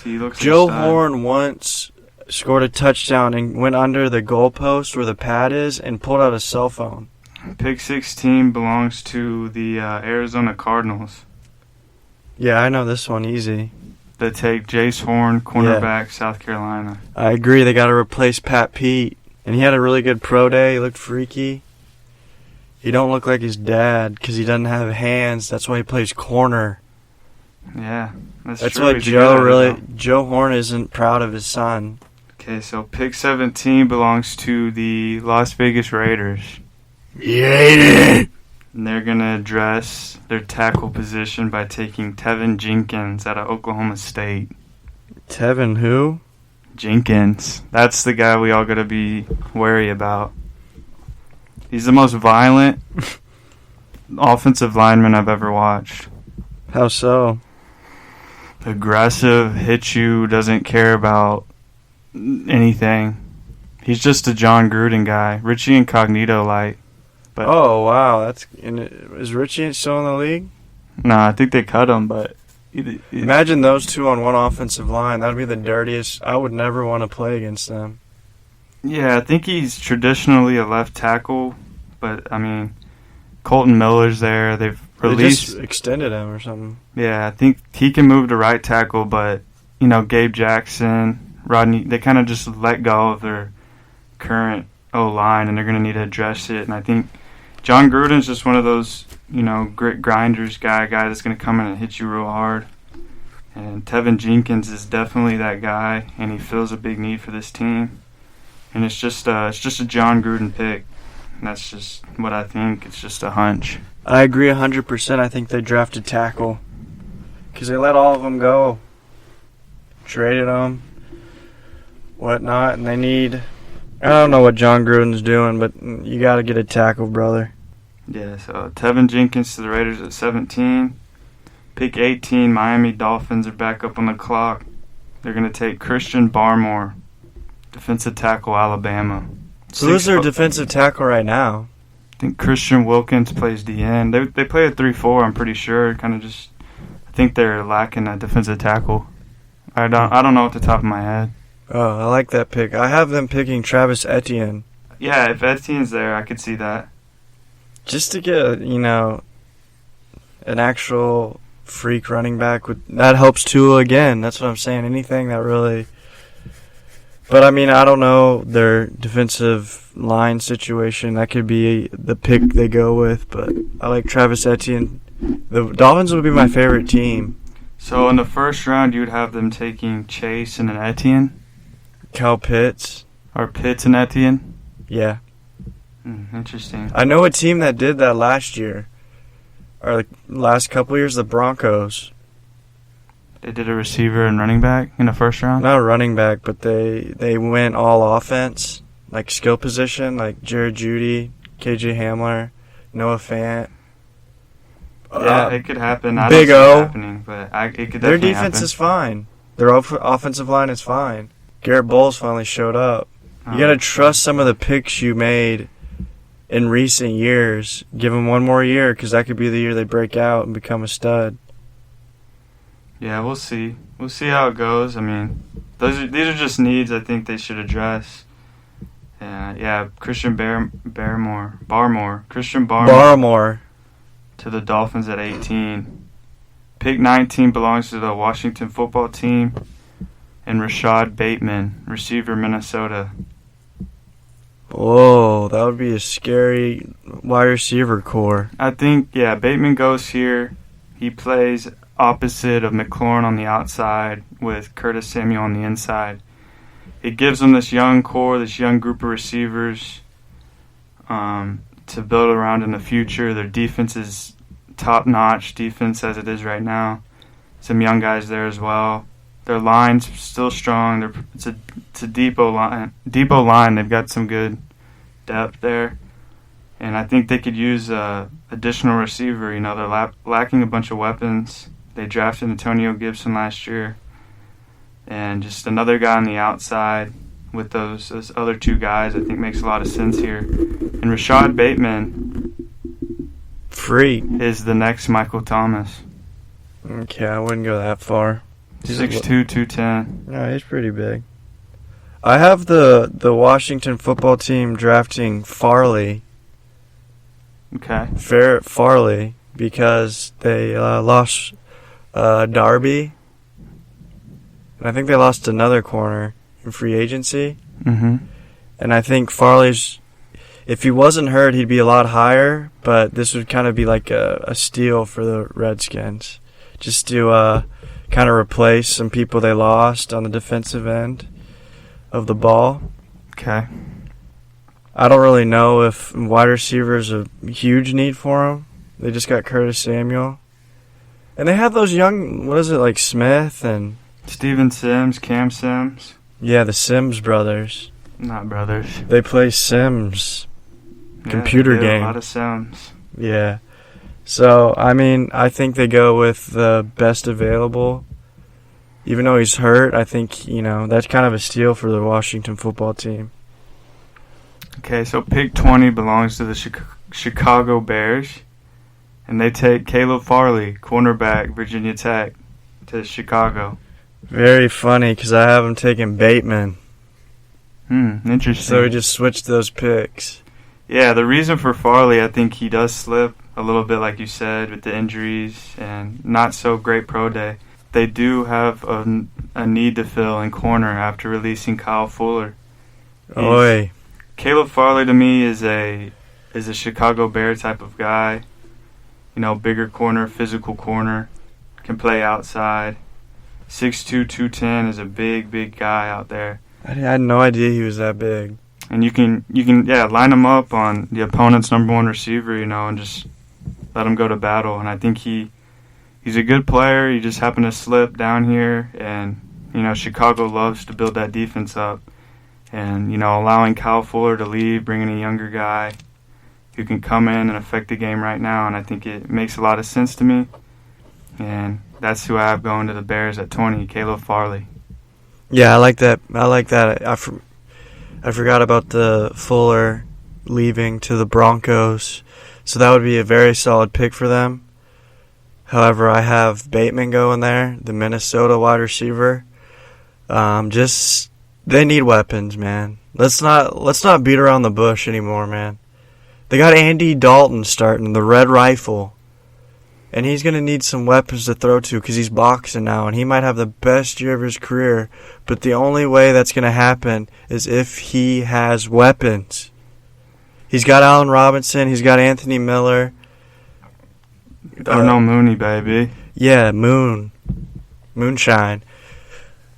He looks. Joe Horn once scored a touchdown and went under the goalpost where the pad is and pulled out a cell phone. Pick 16 belongs to the Arizona Cardinals. Yeah, I know this one easy. They take Jace Horn, cornerback, South Carolina. I agree. They got to replace Pat Pete, and he had a really good pro day. He looked freaky. He don't look like his dad because he doesn't have hands. That's why he plays corner. Yeah, that's true. why Joe Horn isn't proud of his son. Okay, so pick 17 belongs to the Las Vegas Raiders. Yeah. And they're going to address their tackle position by taking Tevin Jenkins out of Oklahoma State. Tevin who? Jenkins. That's the guy we all got to be wary about. He's the most violent offensive lineman I've ever watched. How so? Aggressive, hits you, doesn't care about anything. He's just a John Gruden guy. Richie Incognito light. But oh, wow. Is Richie still in the league? No, I think they cut him, but... Imagine those two on one offensive line. That would be the dirtiest. I would never want to play against them. Yeah, I think he's traditionally a left tackle, but, I mean, Colton Miller's there. They've released... They just extended him or something. Yeah, I think he can move to right tackle, but, Gabe Jackson, Rodney, they kind of just let go of their current O-line, and they're going to need to address it, and I think John Gruden's just one of those, grit grinders guy that's going to come in and hit you real hard. And Tevin Jenkins is definitely that guy, and he fills a big need for this team. And it's just a John Gruden pick. And that's just what I think. It's just a hunch. I agree 100%. I think they drafted tackle because they let all of them go, traded them, whatnot, and they need. I don't know what John Gruden's doing, but you got to get a tackle, brother. Yeah, so Tevin Jenkins to the Raiders at 17. Pick 18, Miami Dolphins are back up on the clock. They're going to take Christian Barmore, defensive tackle, Alabama. So who's their defensive tackle right now? I think Christian Wilkins plays the end. They play a 3-4, I'm pretty sure. I think they're lacking a defensive tackle. I don't know at the top of my head. Oh, I like that pick. I have them picking Travis Etienne. Yeah, if Etienne's there, I could see that. Just to get, an actual freak running back, that helps Tua again. That's what I'm saying. Anything that really... But, I don't know their defensive line situation. That could be the pick they go with, but I like Travis Etienne. The Dolphins would be my favorite team. So, in the first round, you would have them taking Chase and an Etienne? Kyle Pitts. Or Pitts and Etienne? Yeah. Interesting. I know a team that did that last year. Or the last couple years, the Broncos. They did a receiver and running back in the first round? Not a running back, but they went all offense, like skill position, like Jared Jeudy, KJ Hamler, Noah Fant. Yeah, it could happen. I Big don't see O. it happening, but it could definitely Their defense happen. is fine. Their offensive line is fine. Garrett Bowles finally showed up. You got to trust some of the picks you made in recent years. Give them one more year because that could be the year they break out and become a stud. Yeah, we'll see. We'll see how it goes. These are just needs I think they should address. Christian Barmore to the Dolphins at 18. Pick 19 belongs to the Washington football team, and Rashad Bateman, receiver, Minnesota. Whoa, that would be a scary wide receiver core. I think, Bateman goes here. He plays opposite of McLaurin on the outside with Curtis Samuel on the inside. It gives them this young core, this young group of receivers to build around in the future. Their defense is top-notch defense as it is right now. Some young guys there as well. Their line's still strong. It's a deep O-line. Deep O-line. They've got some good depth there. And I think they could use additional receiver. You know, they're lacking a bunch of weapons. They drafted Antonio Gibson last year. And just another guy on the outside with those other two guys, I think makes a lot of sense here. And Rashad Bateman is the next Michael Thomas. Okay, I wouldn't go that far. 6'2", 210. No, he's pretty big. I have the Washington football team drafting Farley. Okay. Farley, because they lost Darby. And I think they lost another corner in free agency. Mm-hmm. And I think Farley's, if he wasn't hurt, he'd be a lot higher. But this would kind of be like a steal for the Redskins. Just to kind of replace some people they lost on the defensive end of the ball. Okay. I don't really know if wide receiver is a huge need for them. They just got Curtis Samuel. And they have those young, like Smith and... Steven Sims, Cam Sims. Yeah, the Sims brothers. Not brothers. They play Sims. Yeah, Computer game. A lot of Sims. Yeah. So, I mean, I think they go with the best available. Even though he's hurt, I think, that's kind of a steal for the Washington football team. Okay, so pick 20 belongs to the Chicago Bears. And they take Caleb Farley, cornerback, Virginia Tech, to Chicago. Very funny, because I have him taking Bateman. Interesting. So we just switched those picks. Yeah, the reason for Farley, I think he does slip a little bit, like you said, with the injuries and not so great pro day. They do have a need to fill in corner after releasing Kyle Fuller. Oi. Caleb Farley to me is a Chicago Bear type of guy. Bigger corner, physical corner, can play outside. 6'2", 210 is a big guy out there. I had no idea he was that big. And you can line him up on the opponent's number one receiver, and just let him go to battle. And I think he's a good player. He just happened to slip down here, and Chicago loves to build that defense up. And allowing Kyle Fuller to leave, bringing a younger guy who can come in and affect the game right now, and I think it makes a lot of sense to me. And that's who I have going to the Bears at 20, Caleb Farley. Yeah, I like that. I forgot about the Fuller leaving to the Broncos, so that would be a very solid pick for them. However, I have Bateman going there, the Minnesota wide receiver. They need weapons, man. Let's not beat around the bush anymore, man. They got Andy Dalton starting, the Red Rifle. And he's going to need some weapons to throw to because he's boxing now, and he might have the best year of his career. But the only way that's going to happen is if he has weapons. He's got Allen Robinson. He's got Anthony Miller. No Mooney, baby. Yeah, Moonshine.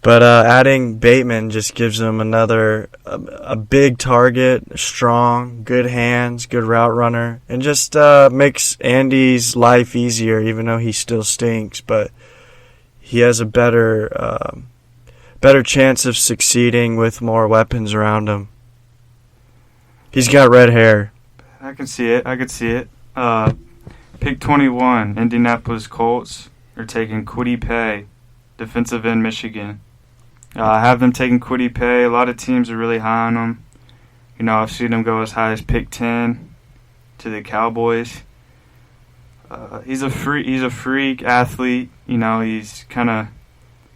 But adding Bateman just gives him another a big target, strong, good hands, good route runner, and just makes Andy's life easier, even though he still stinks. But he has a better chance of succeeding with more weapons around him. He's got red hair. I can see it. Pick 21, Indianapolis Colts are taking Kwity Paye, defensive end, Michigan. I have them taking Kwity Paye. A lot of teams are really high on him. I've seen him go as high as pick 10 to the Cowboys. He's a freak athlete. He's kind of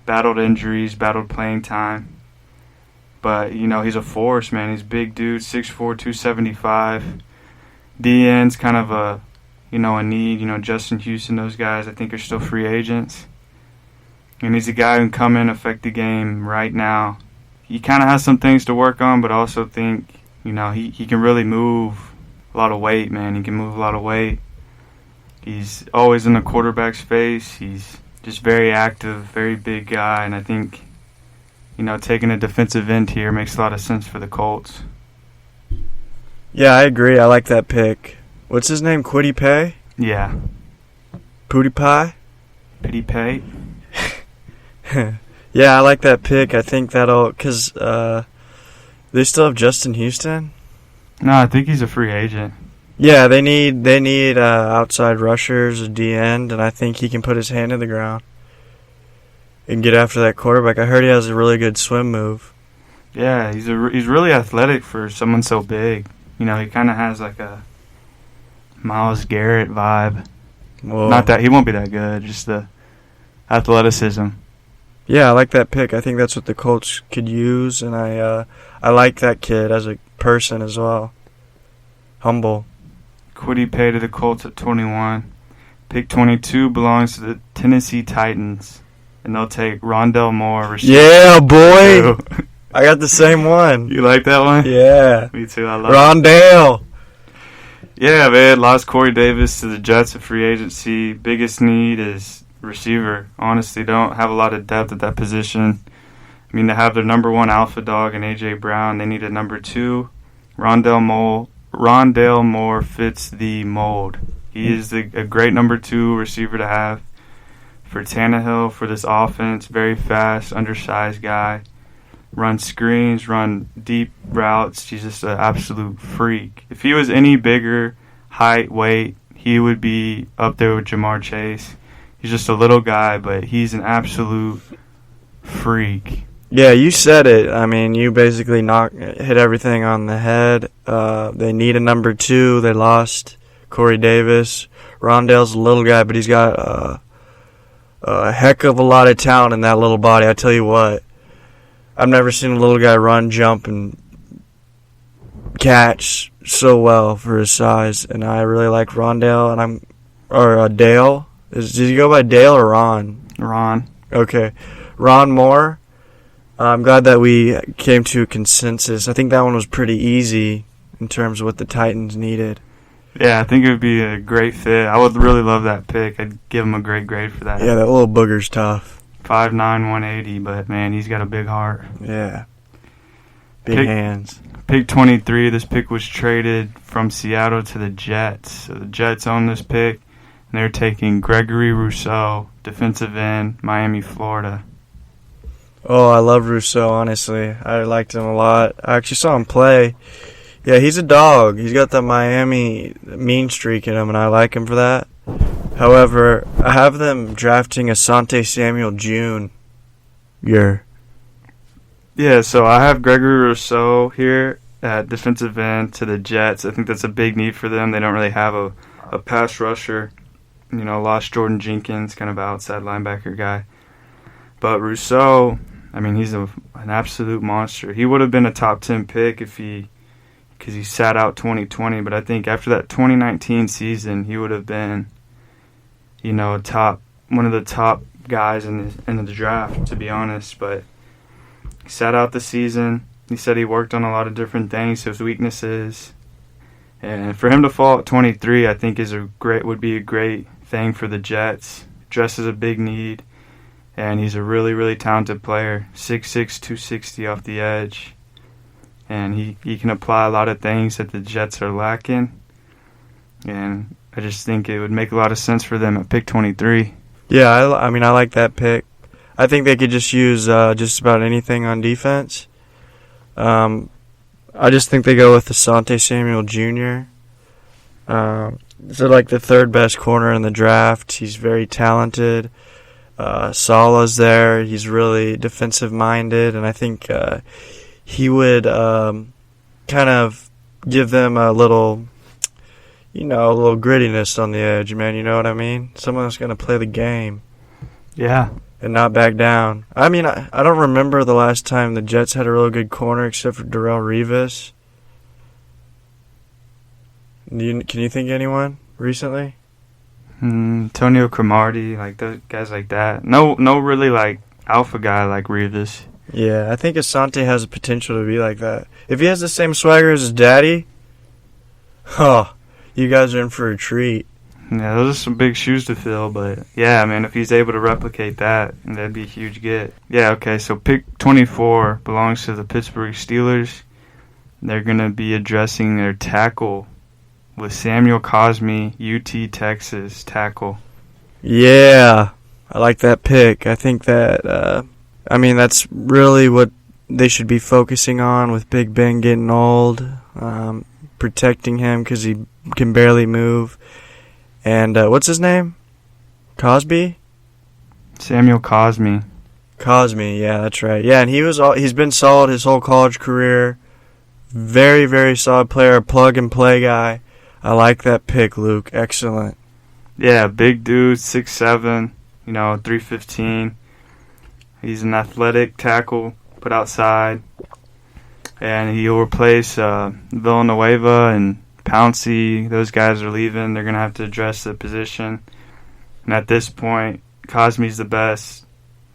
battled injuries, battled playing time. But, he's a force, man. He's a big dude, 6'4", 275. DN's kind of a need. Justin Houston, those guys I think are still free agents. And he's a guy who can come in and affect the game right now. He kind of has some things to work on, but also think, he can really move a lot of weight, man. He can move a lot of weight. He's always in the quarterback's face. He's just very active, very big guy. And I think, taking a defensive end here makes a lot of sense for the Colts. Yeah, I agree. I like that pick. What's his name? Kwity Paye? Yeah. Pootie Pie? Kwity Paye? Yeah, I like that pick. I think that'll, because they still have Justin Houston. No, I think he's a free agent. Yeah, they need outside rushers, a D end, and I think he can put his hand in the ground and get after that quarterback. I heard he has a really good swim move. Yeah, he's really athletic for someone so big. You know, he kind of has like a Myles Garrett vibe. Whoa. Not that he won't be that good, just the athleticism. Yeah, I like that pick. I think that's what the Colts could use, and I like that kid as a person as well. Humble. Kwity Paye to the Colts at 21. Pick 22 belongs to the Tennessee Titans, and they'll take Rondale Moore. Yeah, boy. I got the same one. You like that one? Yeah. Me too. I love Rondale. Yeah, man. Lost Corey Davis to the Jets at free agency. Biggest need is receiver. Honestly, don't have a lot of depth at that position. I mean, they have their number one alpha dog in A.J. Brown. They need a number two. Rondale Moore fits the mold. He is a great number two receiver to have for Tannehill, for this offense. Very fast, undersized guy. Run screens, run deep routes. He's just an absolute freak. If he was any bigger, height, weight, he would be up there with Jamar Chase. He's just a little guy, but he's an absolute freak. Yeah, you said it. I mean, you basically hit everything on the head. They need a number two. They lost Corey Davis. Rondale's a little guy, but he's got a heck of a lot of talent in that little body. I tell you what, I've never seen a little guy run, jump, and catch so well for his size. And I really like Rondale, Dale. Did you go by Dale or Ron? Ron. Okay, Ron Moore. I'm glad that we came to a consensus. I think that one was pretty easy in terms of what the Titans needed. Yeah, I think it would be a great fit. I would really love that pick. I'd give him a great grade for that. Yeah, that little booger's tough. 5'9", 180, but, man, he's got a big heart. Yeah. Big hands. Pick 23, this pick was traded from Seattle to the Jets. So the Jets own this pick, and they're taking Gregory Rousseau, defensive end, Miami, Florida. Oh, I love Rousseau, honestly. I liked him a lot. I actually saw him play. Yeah, he's a dog. He's got the Miami mean streak in him, and I like him for that. However, I have them drafting Asante Samuel Jr. Yeah, so I have Gregory Rousseau here at defensive end to the Jets. I think that's a big need for them. They don't really have a pass rusher. You know, lost Jordan Jenkins, kind of outside linebacker guy. But Rousseau, I mean, he's an absolute monster. He would have been a top 10 pick because he sat out 2020. But I think after that 2019 season, he would have been, you know, one of the top guys in the draft, to be honest. But he sat out the season. He said he worked on a lot of different things, his weaknesses. And for him to fall at 23, I think would be a great thing for the Jets. Addresses a big need. And he's a really, really talented player. 6'6", 260 off the edge. And he can apply a lot of things that the Jets are lacking. And I just think it would make a lot of sense for them at pick 23. Yeah, I mean, I like that pick. I think they could just use just about anything on defense. I just think they go with Asante Samuel Jr. So like the third best corner in the draft. He's very talented. Salah's there. He's really defensive minded, and I think he would kind of give them a little grittiness on the edge, man. You know what I mean? Someone that's going to play the game. Yeah. And not back down. I mean, I don't remember the last time the Jets had a real good corner except for Darrelle Revis. Can you think of anyone recently? Antonio Cromartie, like those guys like that. No really like alpha guy like Revis. Yeah, I think Asante has the potential to be like that. If he has the same swagger as his daddy, you guys are in for a treat. Yeah, those are some big shoes to fill, but yeah, man, if he's able to replicate that, that'd be a huge get. Yeah, okay, so pick 24 belongs to the Pittsburgh Steelers. They're going to be addressing their tackle with Samuel Cosmi, UT Texas tackle. Yeah, I like that pick. I think that I mean, that's really what they should be focusing on with Big Ben getting old, protecting him because he can barely move. And what's his name? Cosby? Samuel Cosmi. Cosmi, yeah, that's right. Yeah, and he's been solid his whole college career. Very, very solid player, plug-and-play guy. I like that pick, Luke. Excellent. Yeah, big dude, 6'7", 315. He's an athletic tackle, put outside. And he'll replace Villanueva and Pouncey. Those guys are leaving. They're going to have to address the position. And at this point, Cosmi's the best,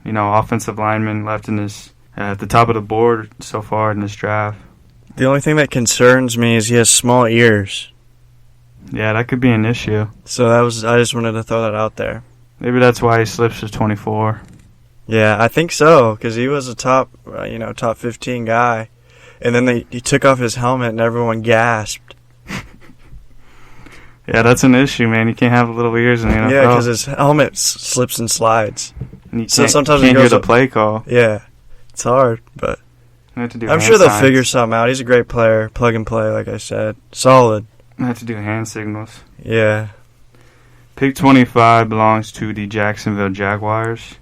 offensive lineman left in this at the top of the board so far in this draft. The only thing that concerns me is he has small ears. Yeah, that could be an issue. So I just wanted to throw that out there. Maybe that's why he slips to 24. Yeah, I think so, because he was a top 15 guy. And then he took off his helmet and everyone gasped. Yeah, that's an issue, man. You can't have little ears in the NFL. Yeah, because his helmet slips and slides. And you sometimes can't hear the play call. Yeah, it's hard, but I'm sure they'll figure something out. He's a great player, plug and play, like I said. Solid. I have to do hand signals. Yeah. Pick 25 belongs to the Jacksonville Jaguars.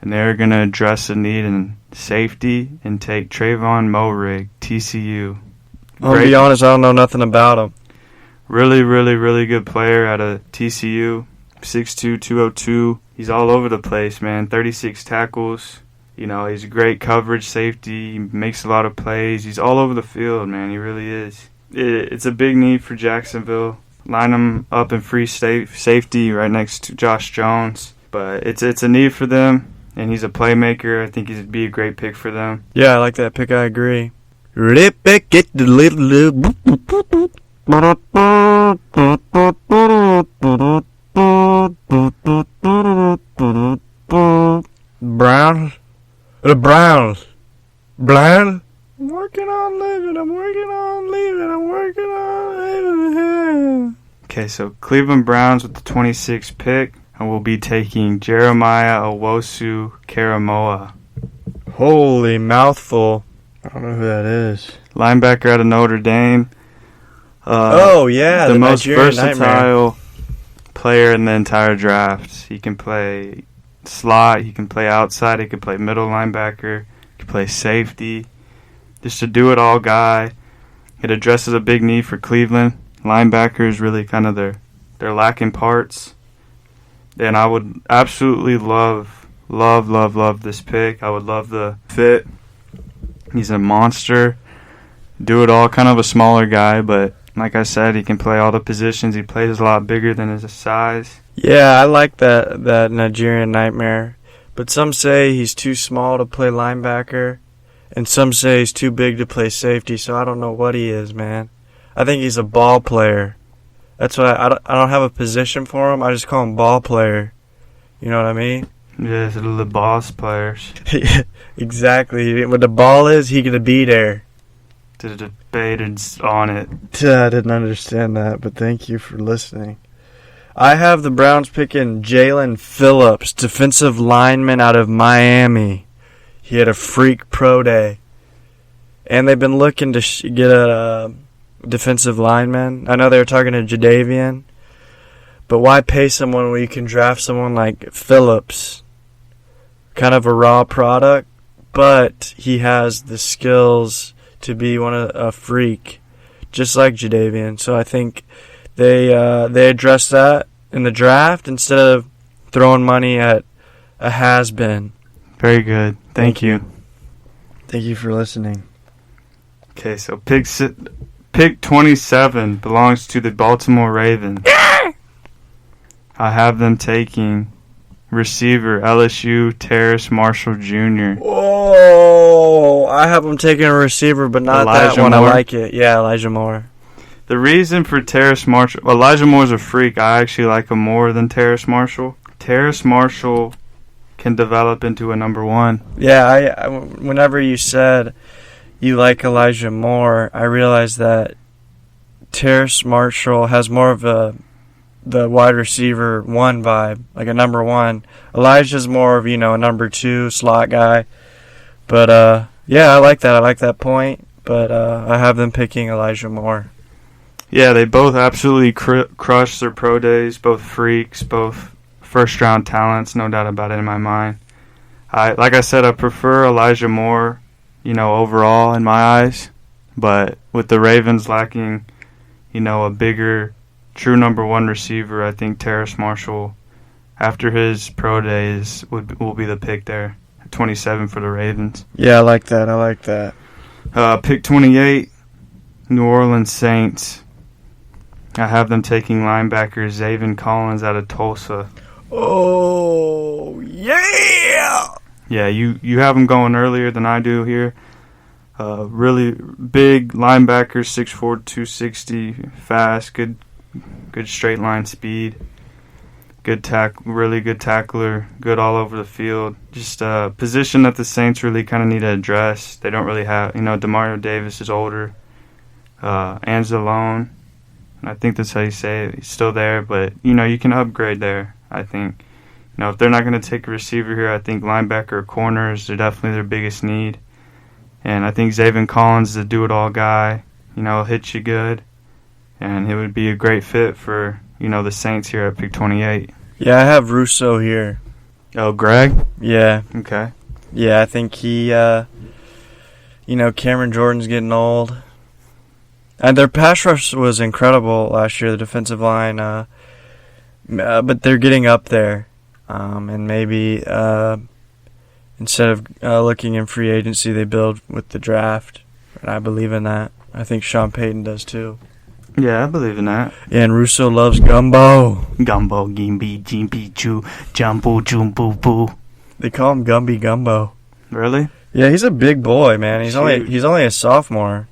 And they're going to address the need in safety and take Trayvon Moehrig, TCU. I'll be honest, I don't know nothing about him. Really, really, really good player out of TCU. 6'2", 202. He's all over the place, man. 36 tackles. He's a great coverage safety. He makes a lot of plays. He's all over the field, man. He really is. It's a big need for Jacksonville. Line him up in free safety right next to Josh Jones. But it's a need for them, and he's a playmaker. I think he'd be a great pick for them. Yeah, I like that pick. I agree. Browns. The Browns. Blind. I'm working on living. Okay, so Cleveland Browns with the 26th pick, and we'll be taking Jeremiah Owusu-Karamoah. Holy mouthful. I don't know who that is. Linebacker out of Notre Dame. The most Nigerian versatile player in the entire draft. He can play slot, he can play outside, he can play middle linebacker, he can play safety. Just a do-it-all guy. It addresses a big need for Cleveland. Linebackers really kind of their lacking parts. And I would absolutely love this pick. I would love the fit. He's a monster. Do-it-all, kind of a smaller guy, but like I said, he can play all the positions. He plays a lot bigger than his size. Yeah, I like that Nigerian nightmare. But some say he's too small to play linebacker, and some say he's too big to play safety, so I don't know what he is, man. I think he's a ball player. That's what I don't have a position for him. I just call him ball player. You know what I mean? Yeah, the boss players. Exactly. When the ball is, he gonna be there. The debate is on it. I didn't understand that, but thank you for listening. I have the Browns picking Jalen Phillips, defensive lineman out of Miami. He had a freak pro day. And they've been looking to get a defensive lineman. I know they were talking to Jadeveon. But why pay someone when you can draft someone like Phillips? Kind of a raw product, but he has the skills to be a freak, just like Jadeveon. So I think they address that in the draft instead of throwing money at a has-been. Very good. Thank you. Thank you for listening. Okay, so pick 27 belongs to the Baltimore Ravens. I have them taking receiver LSU Terrace Marshall Jr. Oh, I have them taking a receiver, but not Elijah that one. Moore. I like it. Yeah, Elijah Moore. The reason for Terrace Marshall, Elijah Moore's a freak. I actually like him more than Terrace Marshall. Terrace Marshall can develop into a number one. Yeah, I whenever you said you like Elijah Moore, I realized that Terrace Marshall has more of a the wide receiver one vibe, like a number one. Elijah's more of, a number two slot guy. But, yeah, I like that. I like that point. But I have them picking Elijah Moore. Yeah, they both absolutely crushed their pro days. Both freaks, both first-round talents, no doubt about it in my mind. Like I said, I prefer Elijah Moore, overall in my eyes. But with the Ravens lacking, a bigger, true number one receiver, I think Terrace Marshall, after his pro days, will be the pick there. 27 for the Ravens. Yeah, I like that. Pick 28, New Orleans Saints. I have them taking linebacker Zaven Collins out of Tulsa. Oh, yeah! Yeah, you have him going earlier than I do here. Really big linebacker, 6'4", 260, fast, good straight line speed. Really good tackler, good all over the field. Just a position that the Saints really kind of need to address. They don't really have, Demario Davis is older. Anzalone, I think that's how you say it. He's still there, but, you can upgrade there, I think. If they're not going to take a receiver here, I think linebacker or corners are definitely their biggest need. And I think Zaven Collins is a do-it-all guy. He'll hit you good. And it would be a great fit for, the Saints here at pick 28. Yeah, I have Russo here. Oh, Greg? Yeah. Okay. Yeah, I think he, Cameron Jordan's getting old. And their pass rush was incredible last year, the defensive line. But they're getting up there. And maybe instead of looking in free agency, they build with the draft. And I believe in that. I think Sean Payton does too. Yeah, I believe in that. Yeah, and Russo loves gumbo. Gumbo, Gimby, Jimby, Ju, Jumbo, Jumbo, Boo. They call him Gumby Gumbo. Really? Yeah, he's a big boy, man. He's only a sophomore.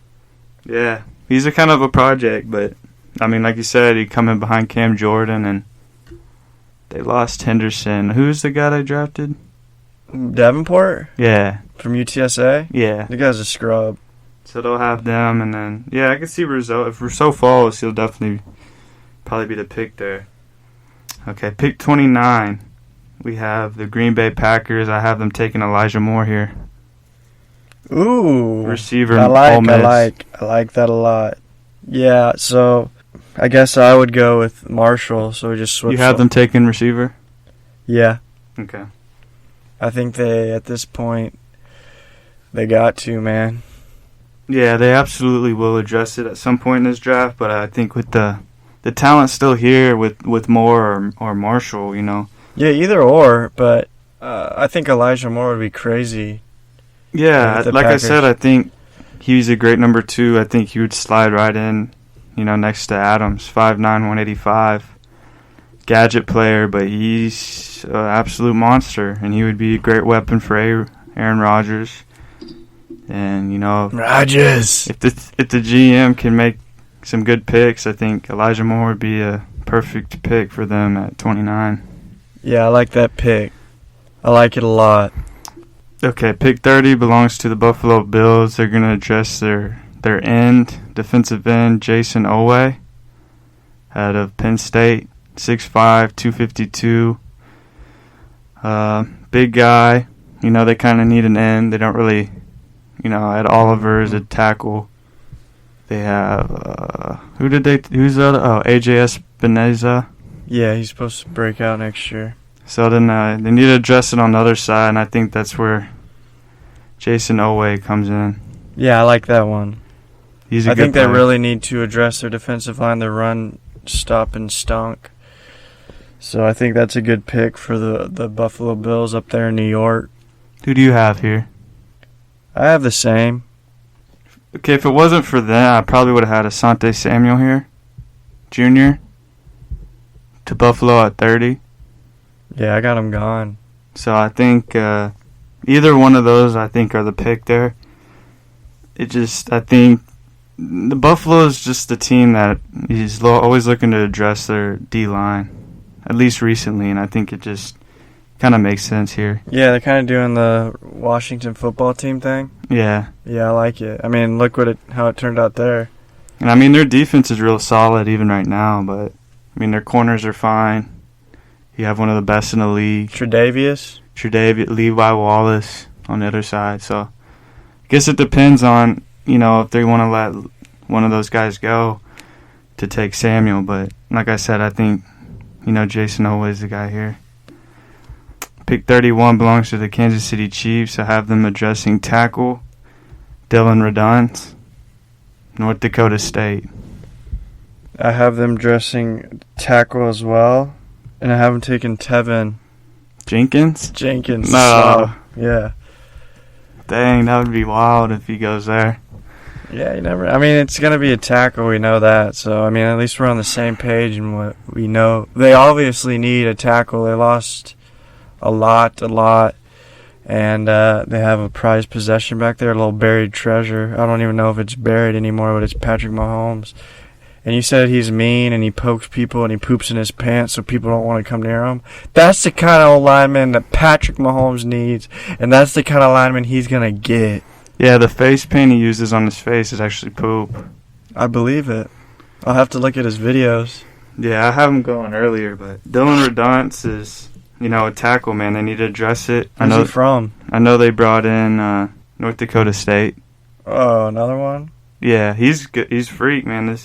Yeah, he's a kind of a project, but I mean, like you said, he come in behind Cam Jordan, and they lost Henderson. Who's the guy they drafted? Davenport? Yeah. From UTSA? Yeah. The guy's a scrub. So they'll have them, and then, yeah, I can see Rousseau. If Rousseau falls, he'll definitely probably be the pick there. Okay, pick 29. We have the Green Bay Packers. I have them taking Elijah Moore here. Ooh. Receiver. I like that a lot. Yeah, so I guess I would go with Marshall, so we just switch. You have them taking receiver? Yeah. Okay. I think they, at this point, they got to, man. Yeah, they absolutely will address it at some point in this draft, but I think with the talent still here with Moore or Marshall, Yeah, either or, but I think Elijah Moore would be crazy. Yeah, like Packers. I said, I think he's a great number 2. I think he would slide right in, next to Adams, 5'9", 185. Gadget player, but he's an absolute monster, and he would be a great weapon for Aaron Rodgers. And, Rodgers. If the GM can make some good picks, I think Elijah Moore would be a perfect pick for them at 29. Yeah, I like that pick. I like it a lot. Okay, pick 30 belongs to the Buffalo Bills. They're going to address their defensive end, Jason Owe, out of Penn State, 6'5", 252. Big guy. They kind of need an end. They don't really... at Oliver as a tackle. They have, who's the other? Oh, AJ Espinoza. Yeah, he's supposed to break out next year. So then they need to address it on the other side, and I think that's where Jason Owe comes in. Yeah, I like that one. He's a I good think player. they really need to address their defensive line. Their run stop and stunk. So I think that's a good pick for the Buffalo Bills up there in New York. Who do you have here? I have the same. Okay, if it wasn't for them, I probably would have had Asante Samuel here, Jr., to Buffalo at 30. Yeah, I got him gone. So I think either one of those, I think, are the pick there. I think the Buffalo is just the team that is always looking to address their D-line, at least recently, and I think it just kind of makes sense here. Yeah, they're kind of doing the Washington football team thing. Yeah. Yeah, I like it. I mean, look how it turned out there. And I mean, their defense is real solid even right now, but, I mean, their corners are fine. You have one of the best in the league. Tre'Davious, Levi Wallace on the other side. So I guess it depends on, if they want to let one of those guys go to take Samuel. But like I said, I think, Jason Oweh is the guy here. Pick 31 belongs to the Kansas City Chiefs. I have them addressing tackle Dylan Radunz, North Dakota State. I have them dressing tackle as well, and I have them taking Tevin Jenkins. No. So, yeah. Dang, that would be wild if he goes there. Yeah, you never. I mean, it's going to be a tackle. We know that. So, I mean, at least we're on the same page in what we know. They obviously need a tackle. They lost a lot. And they have a prized possession back there, a little buried treasure. I don't even know if it's buried anymore, but it's Patrick Mahomes. And you said he's mean and he pokes people and he poops in his pants so people don't want to come near him. That's the kind of lineman that Patrick Mahomes needs, and that's the kind of lineman he's going to get. Yeah, the face paint he uses on his face is actually poop. I believe it. I'll have to look at his videos. Yeah, I have him going earlier, but Dylan Radunz is, a tackle, man. They need to address it. Where's he from? I know they brought in North Dakota State. Oh, another one? Yeah, he's good. He's a freak, man.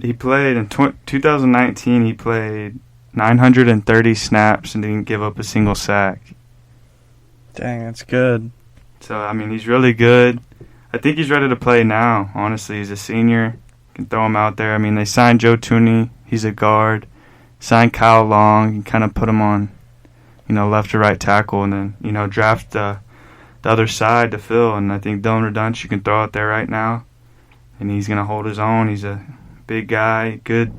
He played in 2019. He played 930 snaps and didn't give up a single sack. Dang, that's good. So, I mean, he's really good. I think he's ready to play now, honestly. He's a senior. Can throw him out there. I mean, they signed Joe Tooney. He's a guard. Signed Kyle Long. You kind of put him on, left or right tackle, and then, draft the other side to fill. And I think Dylan Radunz you can throw out there right now, and he's going to hold his own. He's a big guy, good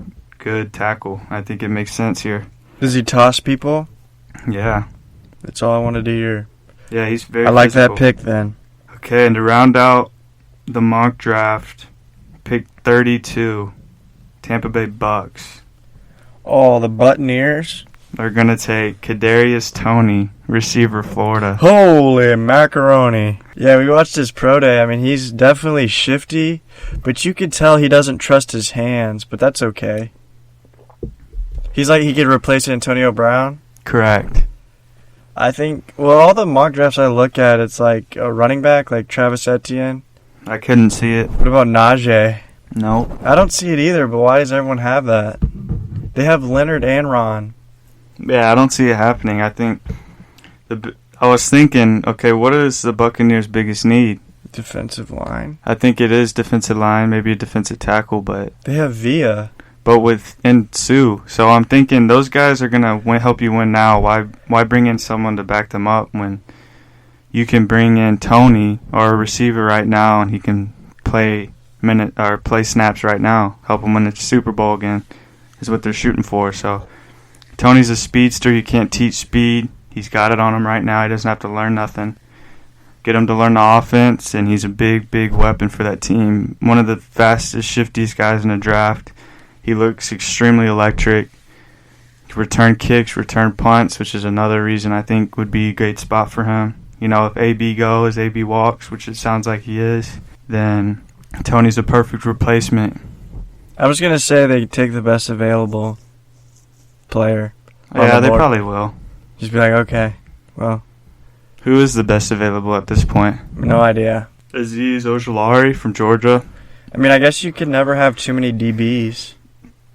tackle. I think it makes sense here. Does he toss people? Yeah. That's all I wanted to hear. Yeah, he's very I like physical. that pick then. Okay, and to round out the mock draft, pick 32, Tampa Bay Bucks. Oh, the Buccaneers? They're going to take Kadarius Toney, receiver, Florida. Holy macaroni. Yeah, we watched his pro day. I mean, he's definitely shifty, but you could tell he doesn't trust his hands, but that's okay. He's like he could replace Antonio Brown? Correct. I think, all the mock drafts I look at, it's like a running back, like Travis Etienne. I couldn't see it. What about Najee? Nope. I don't see it either, but why does everyone have that? They have Leonard and Ron. Yeah, I don't see it happening. I think I was thinking, okay, what is the Buccaneers' biggest need? Defensive line. I think it is defensive line, maybe a defensive tackle, but They have Villa. But with Sue, so I'm thinking those guys are gonna help you win now. Why bring in someone to back them up when you can bring in Toney or a receiver right now and he can play snaps right now, help them win the Super Bowl again. Is what they're shooting for. So Toney's a speedster. You can't teach speed. He's got it on him right now. He doesn't have to learn nothing. Get him to learn the offense, and he's a big, big weapon for that team. One of the fastest, shiftiest guys in the draft. He looks extremely electric. Return kicks, return punts, which is another reason I think would be a great spot for him. If AB goes, AB walks, which it sounds like he is, then Toney's a perfect replacement. I was going to say they take the best available player. Yeah, they probably will. Just be like, okay, well. Who is the best available at this point? No idea. Azeez Ojulari from Georgia. I mean, I guess you could never have too many DBs.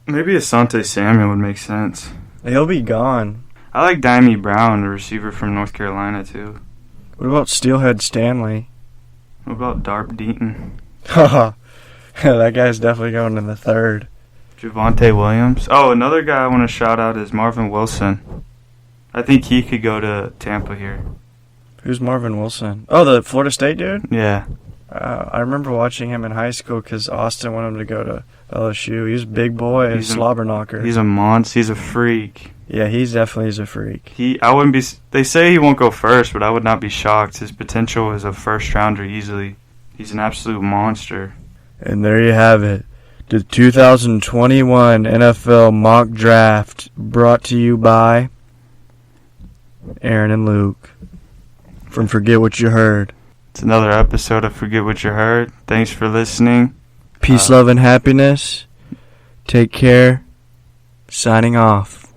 Maybe Asante Samuel would make sense. He'll be gone. I like Dimey Brown, the receiver from North Carolina, too. What about Steelhead Stanley? What about Darp Deaton? That guy's definitely going in the third. Javonte Williams. Oh, another guy I want to shout out is Marvin Wilson. I think he could go to Tampa here. Who's Marvin Wilson? Oh, the Florida State dude? Yeah. I remember watching him in high school because Austin wanted him to go to LSU. He's a big boy, he's a slobber knocker. He's a monster. He's a freak. Yeah, he's definitely a freak. I wouldn't be. They say he won't go first, but I would not be shocked. His potential is a first rounder easily. He's an absolute monster. And there you have it. The 2021 NFL Mock Draft brought to you by Aaron and Luke from Forget What You Heard. It's another episode of Forget What You Heard. Thanks for listening. Peace, love, and happiness. Take care. signing off.